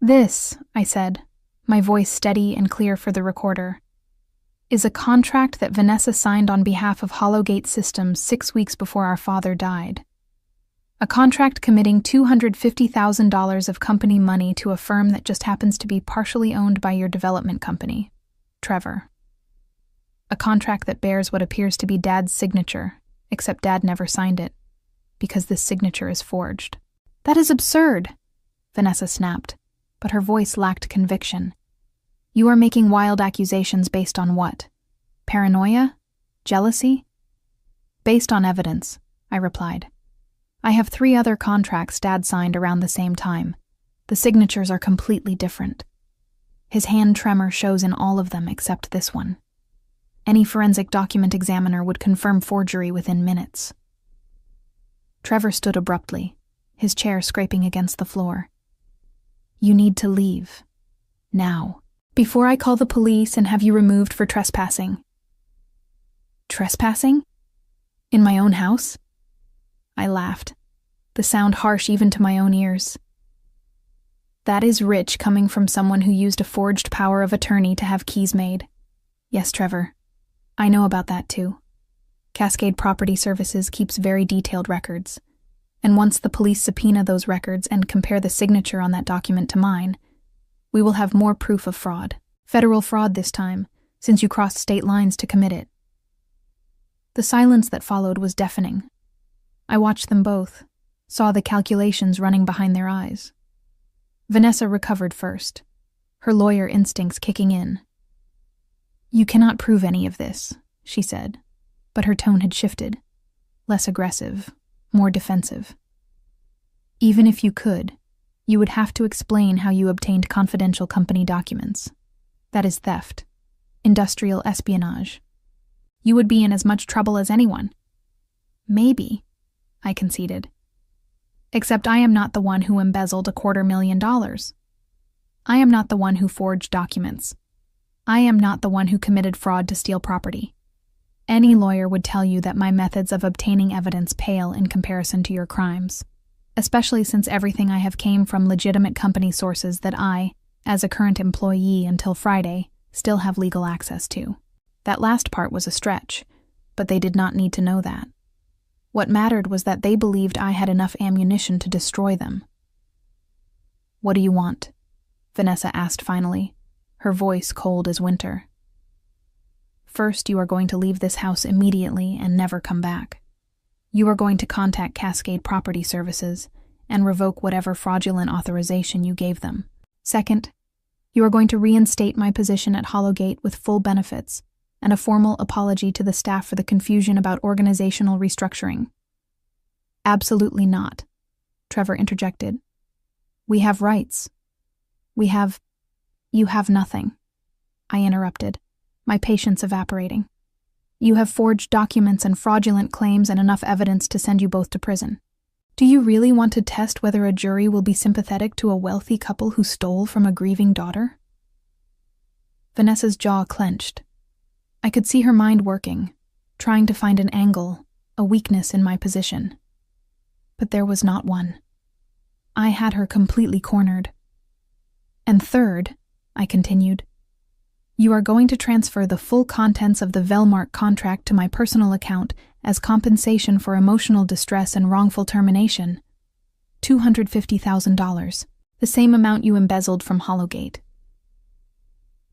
"This," I said, my voice steady and clear for the recorder, "is a contract that Vanessa signed on behalf of Hollowgate Systems 6 weeks before our father died. A contract committing $250,000 of company money to a firm that just happens to be partially owned by your development company, Trevor. A contract that bears what appears to be Dad's signature, except Dad never signed it, because this signature is forged." "That is absurd," Vanessa snapped, but her voice lacked conviction. "You are making wild accusations based on what? Paranoia? Jealousy?" "Based on evidence," I replied. "I have 3 other contracts Dad signed around the same time. The signatures are completely different. His hand tremor shows in all of them except this one. Any forensic document examiner would confirm forgery within minutes." Trevor stood abruptly, his chair scraping against the floor. "You need to leave. Now. Before I call the police and have you removed for trespassing." "Trespassing? In my own house?" I laughed, the sound harsh even to my own ears. "That is rich coming from someone who used a forged power of attorney to have keys made. Yes, Trevor, I know about that too. Cascade Property Services keeps very detailed records, and once the police subpoena those records and compare the signature on that document to mine, we will have more proof of fraud. Federal fraud this time, since you crossed state lines to commit it." The silence that followed was deafening. I watched them both, saw the calculations running behind their eyes. Vanessa recovered first, her lawyer instincts kicking in. "You cannot prove any of this," she said, but her tone had shifted, less aggressive, more defensive. "Even if you could, you would have to explain how you obtained confidential company documents. That is theft, industrial espionage. You would be in as much trouble as anyone." "Maybe," I conceded. "Except I am not the one who embezzled $250,000. I am not the one who forged documents. I am not the one who committed fraud to steal property. Any lawyer would tell you that my methods of obtaining evidence pale in comparison to your crimes, especially since everything I have came from legitimate company sources that I, as a current employee until Friday, still have legal access to. That last part was a stretch, but they did not need to know that. What mattered was that they believed I had enough ammunition to destroy them." "What do you want?" Vanessa asked finally, her voice cold as winter. "First, you are going to leave this house immediately and never come back. You are going to contact Cascade Property Services and revoke whatever fraudulent authorization you gave them. Second, you are going to reinstate my position at Hollowgate with full benefits and a formal apology to the staff for the confusion about organizational restructuring." "Absolutely not," Trevor interjected. "We have rights. You have nothing," I interrupted, my patience evaporating. "You have forged documents and fraudulent claims and enough evidence to send you both to prison. Do you really want to test whether a jury will be sympathetic to a wealthy couple who stole from a grieving daughter?" Vanessa's jaw clenched. I could see her mind working, trying to find an angle, a weakness in my position. But there was not one. I had her completely cornered. "And third," I continued, "you are going to transfer the full contents of the Velmark contract to my personal account as compensation for emotional distress and wrongful termination. $250,000, the same amount you embezzled from Hollowgate."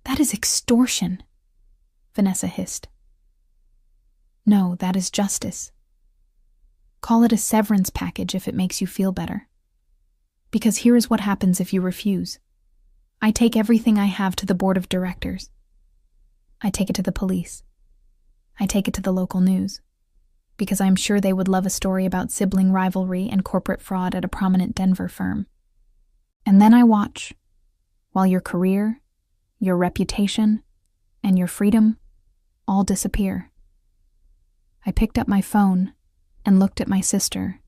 "That is extortion," Vanessa hissed. "No, that is justice. Call it a severance package if it makes you feel better. Because here is what happens if you refuse. I take everything I have to the board of directors. I take it to the police. I take it to the local news, because I'm sure they would love a story about sibling rivalry and corporate fraud at a prominent Denver firm. And then I watch, while your career, your reputation, and your freedom all disappear. I picked up my phone and looked at my sister,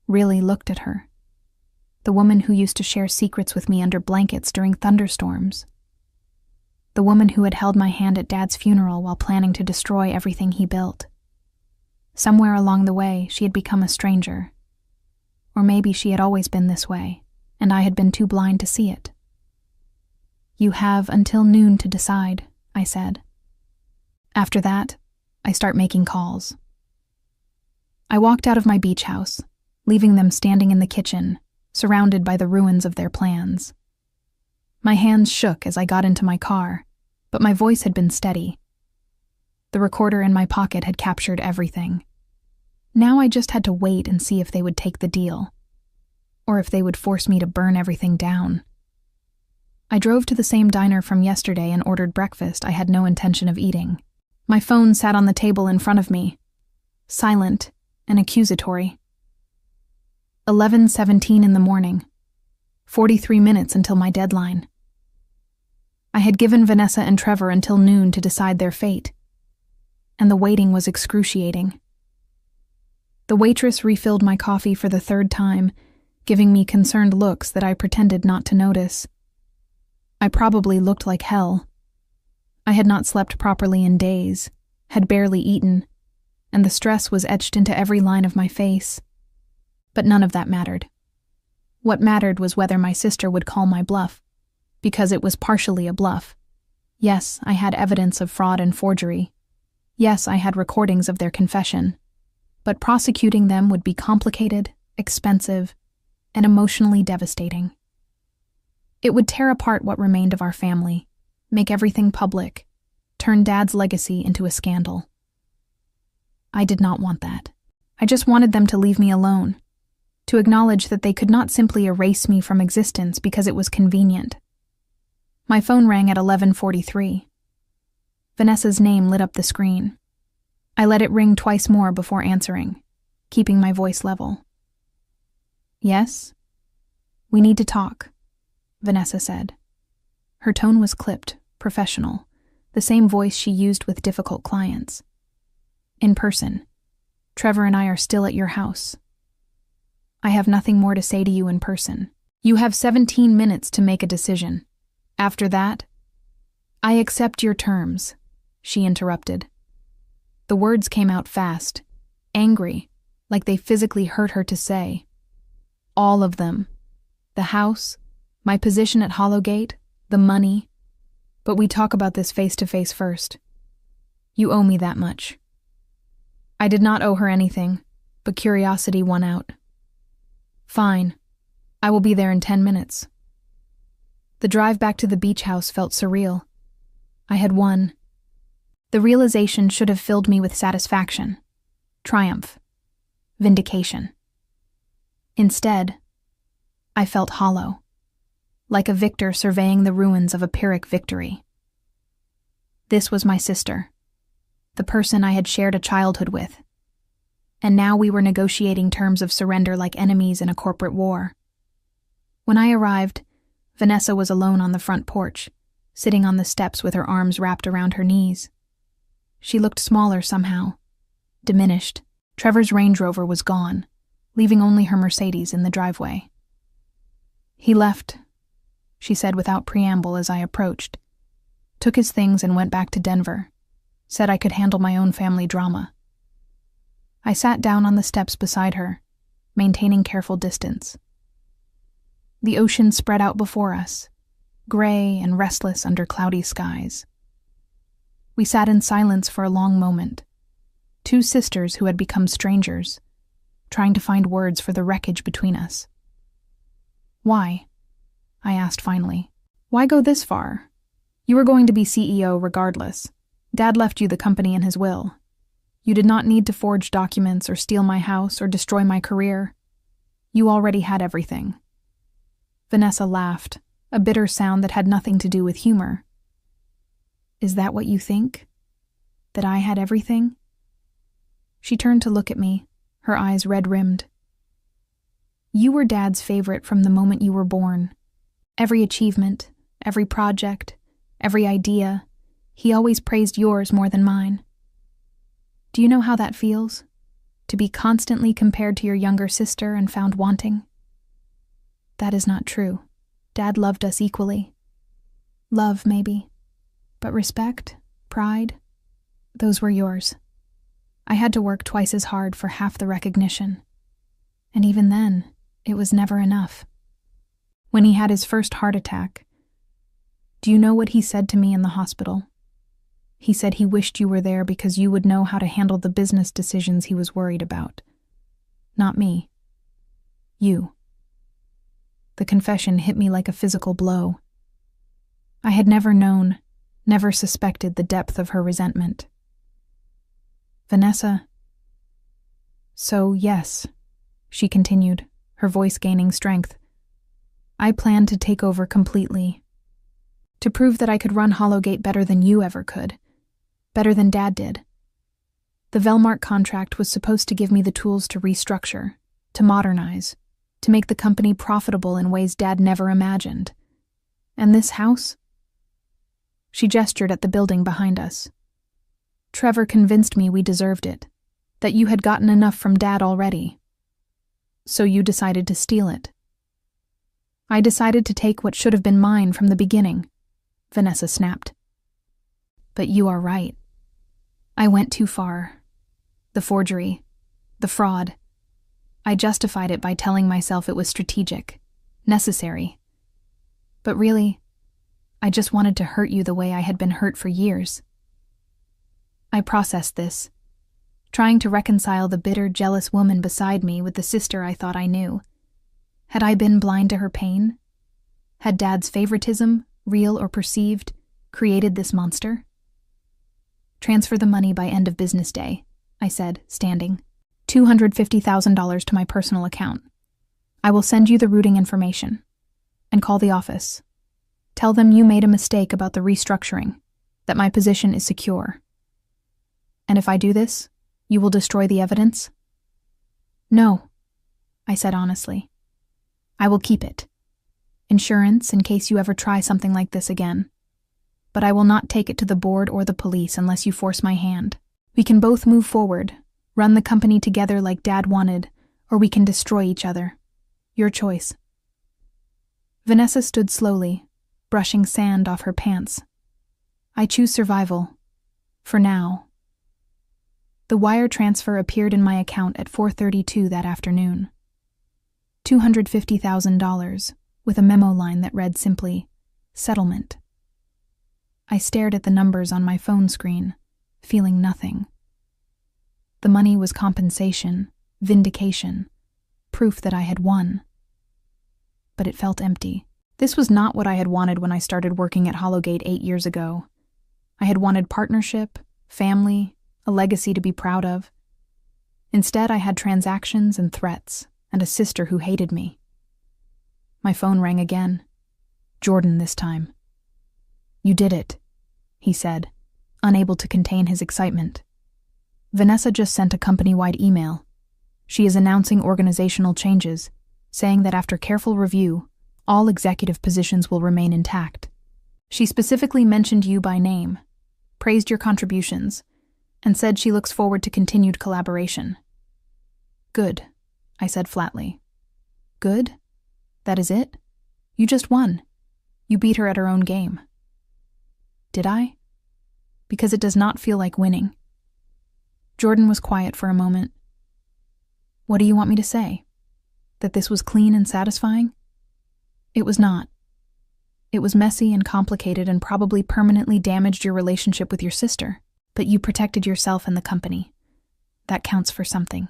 really looked at her, the woman who used to share secrets with me under blankets during thunderstorms, the woman who had held my hand at Dad's funeral while planning to destroy everything he built. Somewhere along the way, she had become a stranger. Or maybe she had always been this way, and I had been too blind to see it. "You have until noon to decide," I said. After that, I start making calls. I walked out of my beach house, leaving them standing in the kitchen, surrounded by the ruins of their plans. My hands shook as I got into my car, but my voice had been steady. The recorder in my pocket had captured everything. Now I just had to wait and see if they would take the deal, or if they would force me to burn everything down. I drove to the same diner from yesterday and ordered breakfast I had no intention of eating. My phone sat on the table in front of me, silent and accusatory. 11:17 in the morning, 43 minutes until my deadline. I had given Vanessa and Trevor until noon to decide their fate, and the waiting was excruciating. The waitress refilled my coffee for the third time, giving me concerned looks that I pretended not to notice. I probably looked like hell. I had not slept properly in days, had barely eaten, and the stress was etched into every line of my face. But none of that mattered. What mattered was whether my sister would call my bluff, because it was partially a bluff. Yes, I had evidence of fraud and forgery. Yes, I had recordings of their confession. But prosecuting them would be complicated, expensive, and emotionally devastating. It would tear apart what remained of our family, make everything public, turn Dad's legacy into a scandal. I did not want that. I just wanted them to leave me alone, to acknowledge that they could not simply erase me from existence because it was convenient. My phone rang at 11:43. Vanessa's name lit up the screen. I let it ring twice more before answering, keeping my voice level. "Yes? We need to talk," Vanessa said. Her tone was clipped, professional, the same voice she used with difficult clients. "In person. Trevor and I are still at your house. I have nothing more to say to you in person. You have 17 minutes to make a decision. After that—" "I accept your terms," she interrupted. The words came out fast, angry, like they physically hurt her to say. All of them. The house, my position at Hollowgate, the money. But we talk about this face to face first. You owe me that much. I did not owe her anything, but curiosity won out. Fine. I will be there in 10 minutes. The drive back to the beach house felt surreal. I had won. The realization should have filled me with satisfaction, triumph, vindication. Instead, I felt hollow, like a victor surveying the ruins of a Pyrrhic victory. This was my sister, the person I had shared a childhood with, and now we were negotiating terms of surrender like enemies in a corporate war. When I arrived, Vanessa was alone on the front porch, sitting on the steps with her arms wrapped around her knees. She looked smaller somehow, diminished. Trevor's Range Rover was gone, leaving only her Mercedes in the driveway. He left, she said without preamble as I approached, took his things and went back to Denver, said I could handle my own family drama. I sat down on the steps beside her, maintaining careful distance. The ocean spread out before us, gray and restless under cloudy skies. We sat in silence for a long moment, two sisters who had become strangers, trying to find words for the wreckage between us. "Why?" I asked finally. "Why go this far? You were going to be CEO regardless. Dad left you the company in his will. You did not need to forge documents or steal my house or destroy my career. You already had everything." Vanessa laughed, a bitter sound that had nothing to do with humor. "Is that what you think? That I had everything?" She turned to look at me, her eyes red-rimmed. "You were Dad's favorite from the moment you were born. Every achievement, every project, every idea, He always praised yours more than mine. Do you know how that feels? To be constantly compared to your younger sister and found wanting? That is not true. Dad loved us equally. Love, maybe. But respect, pride, those were yours. I had to work twice as hard for half the recognition. And even then, it was never enough. When he had his first heart attack, do you know what he said to me in the hospital? He said he wished you were there because you would know how to handle the business decisions he was worried about. Not me. You. The confession hit me like a physical blow. I had never known, never suspected the depth of her resentment. Vanessa. So, yes, she continued, her voice gaining strength. I planned to take over completely. To prove that I could run Hollowgate better than you ever could. Better than Dad did. The Velmark contract was supposed to give me the tools to restructure, to modernize, to make the company profitable in ways Dad never imagined. And this house? She gestured at the building behind us. Trevor convinced me we deserved it, that you had gotten enough from Dad already. So you decided to steal it. I decided to take what should have been mine from the beginning, Vanessa snapped. But you are right. I went too far. The forgery, the fraud. I justified it by telling myself it was strategic, necessary. But really, I just wanted to hurt you the way I had been hurt for years. I processed this, trying to reconcile the bitter, jealous woman beside me with the sister I thought I knew. Had I been blind to her pain? Had Dad's favoritism, real or perceived, created this monster? Transfer the money by end of business day, I said, standing. $250,000 to my personal account. I will send you the routing information. And call the office. Tell them you made a mistake about the restructuring, that my position is secure. And if I do this, you will destroy the evidence? No, I said honestly. I will keep it. Insurance in case you ever try something like this again. But I will not take it to the board or the police unless you force my hand. We can both move forward, run the company together like Dad wanted, or we can destroy each other. Your choice. Vanessa stood slowly, brushing sand off her pants. I choose survival. For now. The wire transfer appeared in my account at 4:32 that afternoon. $250,000, with a memo line that read simply, Settlement. I stared at the numbers on my phone screen, feeling nothing. The money was compensation, vindication, proof that I had won. But it felt empty. This was not what I had wanted when I started working at Hollowgate 8 years ago. I had wanted partnership, family, a legacy to be proud of. Instead, I had transactions and threats, and a sister who hated me. My phone rang again. Jordan this time. You did it, he said, unable to contain his excitement. Vanessa just sent a company-wide email. She is announcing organizational changes, saying that after careful review, all executive positions will remain intact. She specifically mentioned you by name, praised your contributions, and said she looks forward to continued collaboration. Good, I said flatly. Good? That is it? You just won. You beat her at her own game. Did I? Because it does not feel like winning. Jordan was quiet for a moment. What do you want me to say? That this was clean and satisfying? It was not. It was messy and complicated and probably permanently damaged your relationship with your sister, but you protected yourself and the company. That counts for something.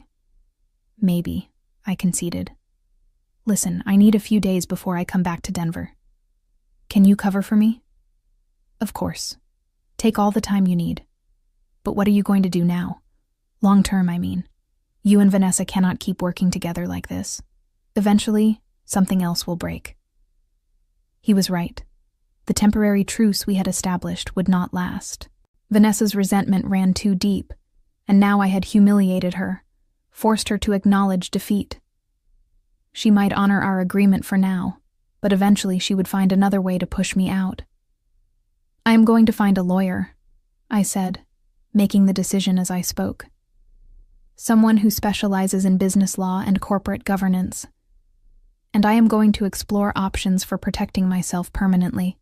Maybe, I conceded. Listen, I need a few days before I come back to Denver. Can you cover for me? Of course. Take all the time you need. But what are you going to do now? Long term, I mean. You and Vanessa cannot keep working together like this. Eventually, something else will break. He was right. The temporary truce we had established would not last. Vanessa's resentment ran too deep, and now I had humiliated her, forced her to acknowledge defeat. She might honor our agreement for now, but eventually she would find another way to push me out. I am going to find a lawyer, I said, making the decision as I spoke. Someone who specializes in business law and corporate governance. And I am going to explore options for protecting myself permanently.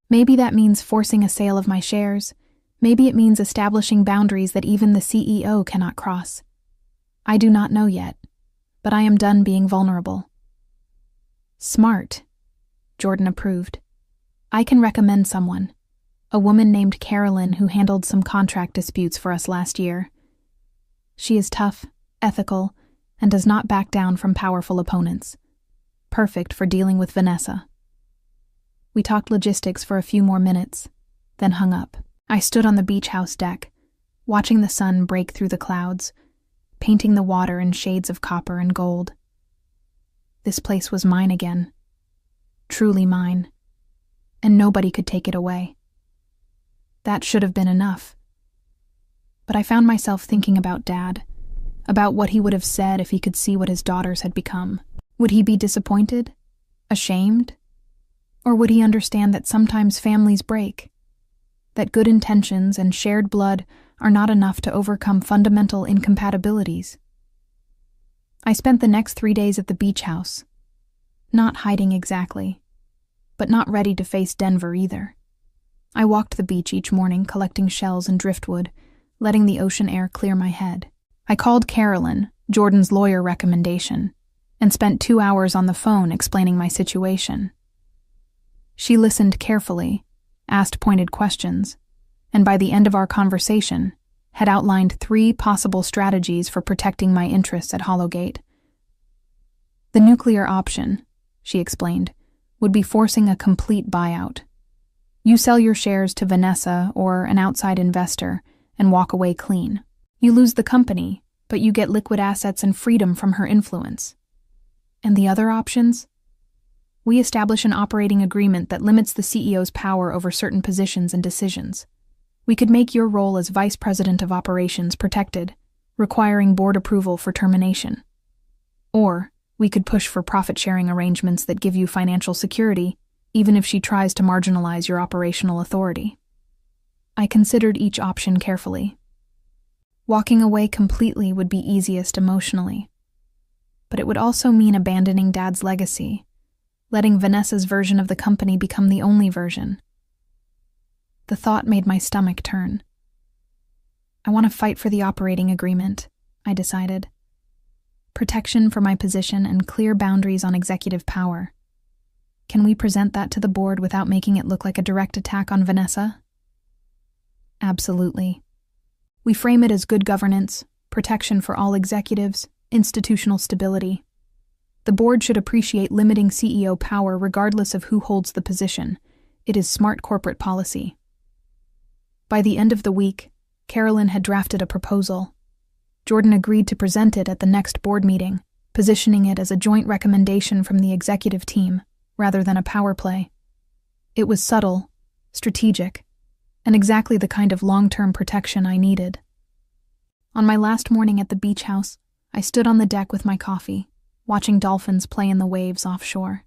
Maybe that means forcing a sale of my shares. Maybe it means establishing boundaries that even the CEO cannot cross. I do not know yet, but I am done being vulnerable. Smart, Jordan approved. I can recommend someone. A woman named Carolyn who handled some contract disputes for us last year. She is tough, ethical, and does not back down from powerful opponents. Perfect for dealing with Vanessa. We talked logistics for a few more minutes, then hung up. I stood on the beach house deck, watching the sun break through the clouds, painting the water in shades of copper and gold. This place was mine again. Truly mine. And nobody could take it away. That should have been enough. But I found myself thinking about Dad, about what he would have said if he could see what his daughters had become. Would he be disappointed? Ashamed? Or would he understand that sometimes families break? That good intentions and shared blood are not enough to overcome fundamental incompatibilities? I spent the next 3 days at the beach house, not hiding exactly, but not ready to face Denver either. I walked the beach each morning collecting shells and driftwood, letting the ocean air clear my head. I called Carolyn, Jordan's lawyer recommendation, and spent 2 hours on the phone explaining my situation. She listened carefully, asked pointed questions, and by the end of our conversation, had outlined 3 possible strategies for protecting my interests at Hollowgate. The nuclear option, she explained, would be forcing a complete buyout. You sell your shares to Vanessa or an outside investor and walk away clean. You lose the company, but you get liquid assets and freedom from her influence. And the other options? We establish an operating agreement that limits the CEO's power over certain positions and decisions. We could make your role as vice president of operations protected, requiring board approval for termination. Or we could push for profit-sharing arrangements that give you financial security, even if she tries to marginalize your operational authority. I considered each option carefully. Walking away completely would be easiest emotionally. But it would also mean abandoning Dad's legacy, letting Vanessa's version of the company become the only version. The thought made my stomach turn. I want to fight for the operating agreement, I decided. Protection for my position and clear boundaries on executive power. Can we present that to the board without making it look like a direct attack on Vanessa? Absolutely. We frame it as good governance, protection for all executives, institutional stability. The board should appreciate limiting CEO power regardless of who holds the position. It is smart corporate policy. By the end of the week, Carolyn had drafted a proposal. Jordan agreed to present it at the next board meeting, positioning it as a joint recommendation from the executive team, rather than a power play. It was subtle, strategic, and exactly the kind of long-term protection I needed. On my last morning at the beach house, I stood on the deck with my coffee, watching dolphins play in the waves offshore.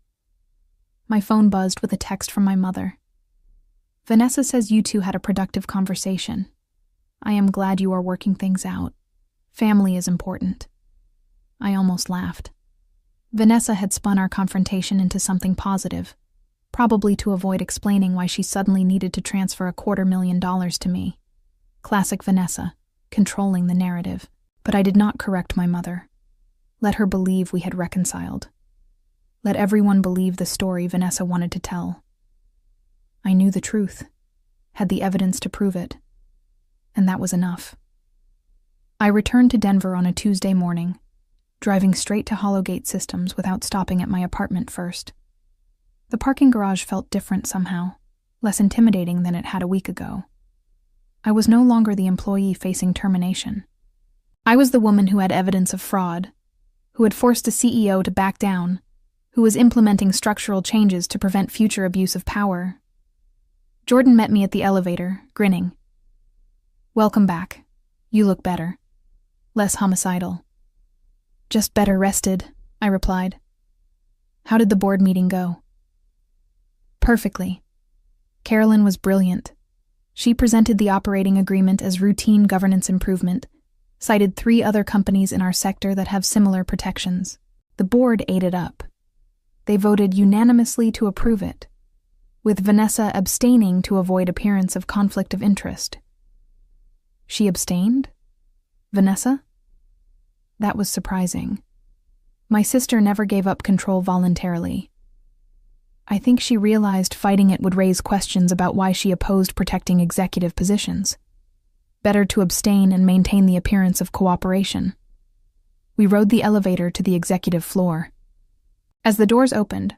My phone buzzed with a text from my mother. Vanessa says you two had a productive conversation. I am glad you are working things out. Family is important. I almost laughed. Vanessa had spun our confrontation into something positive, probably to avoid explaining why she suddenly needed to transfer $250,000 to me. Classic Vanessa, controlling the narrative. But I did not correct my mother. Let her believe we had reconciled. Let everyone believe the story Vanessa wanted to tell. I knew the truth, had the evidence to prove it, and that was enough. I returned to Denver on a Tuesday morning, driving straight to Hollowgate Systems without stopping at my apartment first. The parking garage felt different somehow, less intimidating than it had a week ago. I was no longer the employee facing termination. I was the woman who had evidence of fraud, who had forced a CEO to back down, who was implementing structural changes to prevent future abuse of power. Jordan met me at the elevator, grinning. "Welcome back. You look better. Less homicidal." "Just better rested," I replied. "How did the board meeting go?" "Perfectly. Carolyn was brilliant. She presented the operating agreement as routine governance improvement, cited 3 other companies in our sector that have similar protections. The board ate it up. They voted unanimously to approve it, with Vanessa abstaining to avoid appearance of conflict of interest. She abstained? Vanessa? That was surprising. My sister never gave up control voluntarily. I think she realized fighting it would raise questions about why she opposed protecting executive positions. Better to abstain and maintain the appearance of cooperation. We rode the elevator to the executive floor. As the doors opened,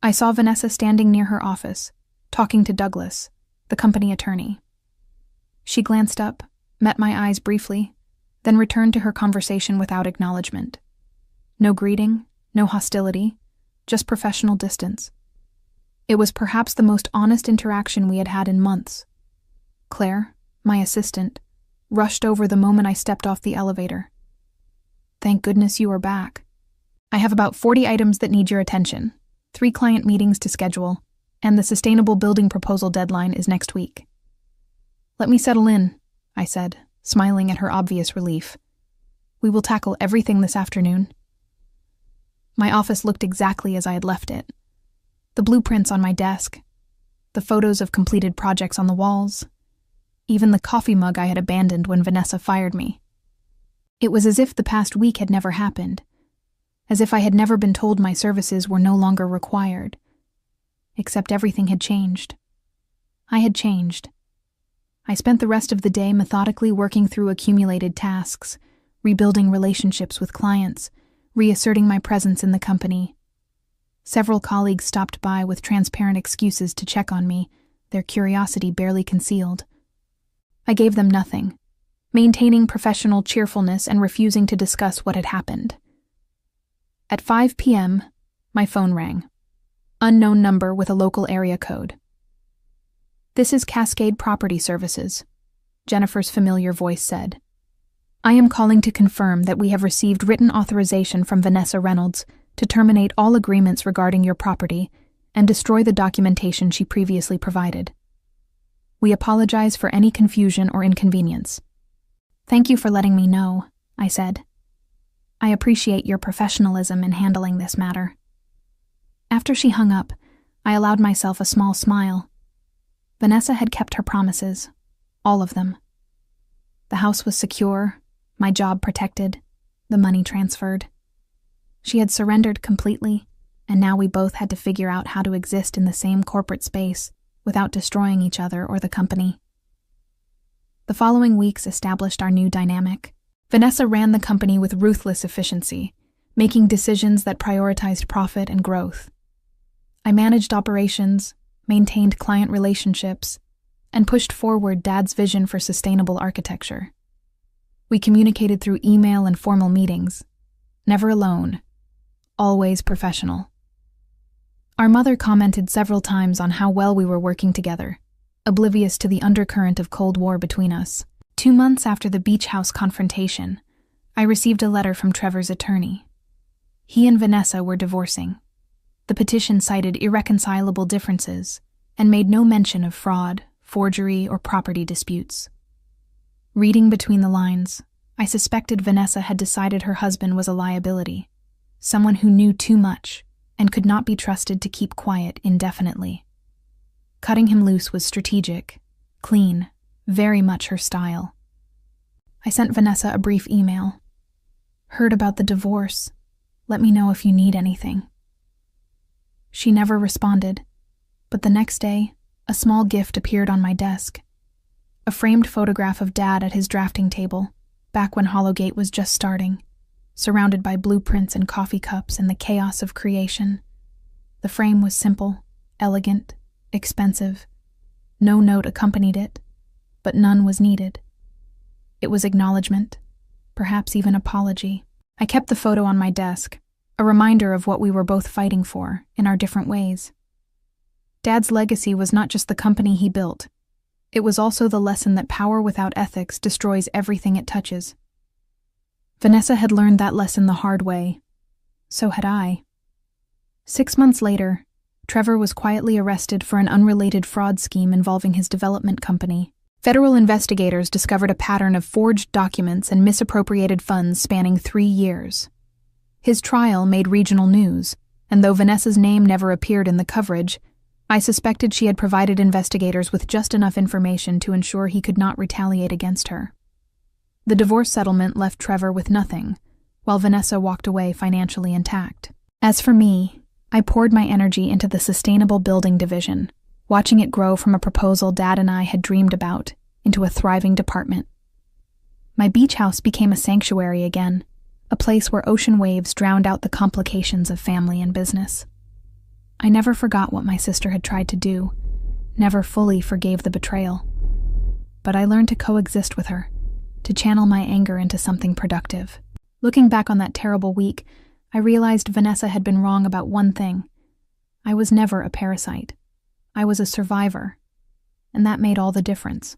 I saw Vanessa standing near her office, talking to Douglas, the company attorney. She glanced up, met my eyes briefly, then returned to her conversation without acknowledgement. No greeting, no hostility, just professional distance. It was perhaps the most honest interaction we had had in months. Claire, my assistant, rushed over the moment I stepped off the elevator. Thank goodness you are back. I have about 40 items that need your attention, 3 client meetings to schedule, and the sustainable building proposal deadline is next week. Let me settle in, I said, smiling at her obvious relief. We will tackle everything this afternoon. My office looked exactly as I had left it. The blueprints on my desk, the photos of completed projects on the walls, even the coffee mug I had abandoned when Vanessa fired me. It was as if the past week had never happened, as if I had never been told my services were no longer required. Except everything had changed. I had changed. I spent the rest of the day methodically working through accumulated tasks, rebuilding relationships with clients, reasserting my presence in the company. Several colleagues stopped by with transparent excuses to check on me, their curiosity barely concealed. I gave them nothing, maintaining professional cheerfulness and refusing to discuss what had happened. At 5 p.m., my phone rang. Unknown number with a local area code. This is Cascade Property Services, Jennifer's familiar voice said. I am calling to confirm that we have received written authorization from Vanessa Reynolds to terminate all agreements regarding your property and destroy the documentation she previously provided. We apologize for any confusion or inconvenience. Thank you for letting me know, I said. I appreciate your professionalism in handling this matter. After she hung up, I allowed myself a small smile. Vanessa had kept her promises, all of them. The house was secure, my job protected, the money transferred. She had surrendered completely, and now we both had to figure out how to exist in the same corporate space without destroying each other or the company. The following weeks established our new dynamic. Vanessa ran the company with ruthless efficiency, making decisions that prioritized profit and growth. I managed operations, maintained client relationships, and pushed forward Dad's vision for sustainable architecture. We communicated through email and formal meetings, never alone, always professional. Our mother commented several times on how well we were working together, oblivious to the undercurrent of Cold War between us. 2 months after the beach house confrontation, I received a letter from Trevor's attorney. He and Vanessa were divorcing. The petition cited irreconcilable differences and made no mention of fraud, forgery, or property disputes. Reading between the lines, I suspected Vanessa had decided her husband was a liability, someone who knew too much and could not be trusted to keep quiet indefinitely. Cutting him loose was strategic, clean, very much her style. I sent Vanessa a brief email. Heard about the divorce. Let me know if you need anything. She never responded, but the next day, a small gift appeared on my desk. A framed photograph of Dad at his drafting table, back when Hollowgate was just starting, surrounded by blueprints and coffee cups and the chaos of creation. The frame was simple, elegant, expensive. No note accompanied it, but none was needed. It was acknowledgement, perhaps even apology. I kept the photo on my desk, a reminder of what we were both fighting for, in our different ways. Dad's legacy was not just the company he built. It was also the lesson that power without ethics destroys everything it touches. Vanessa had learned that lesson the hard way. So had I. 6 months later, Trevor was quietly arrested for an unrelated fraud scheme involving his development company. Federal investigators discovered a pattern of forged documents and misappropriated funds spanning 3 years. His trial made regional news, and though Vanessa's name never appeared in the coverage, I suspected she had provided investigators with just enough information to ensure he could not retaliate against her. The divorce settlement left Trevor with nothing, while Vanessa walked away financially intact. As for me, I poured my energy into the sustainable building division, watching it grow from a proposal Dad and I had dreamed about into a thriving department. My beach house became a sanctuary again, a place where ocean waves drowned out the complications of family and business. I never forgot what my sister had tried to do, never fully forgave the betrayal. But I learned to coexist with her, to channel my anger into something productive. Looking back on that terrible week, I realized Vanessa had been wrong about one thing. I was never a parasite. I was a survivor, and that made all the difference.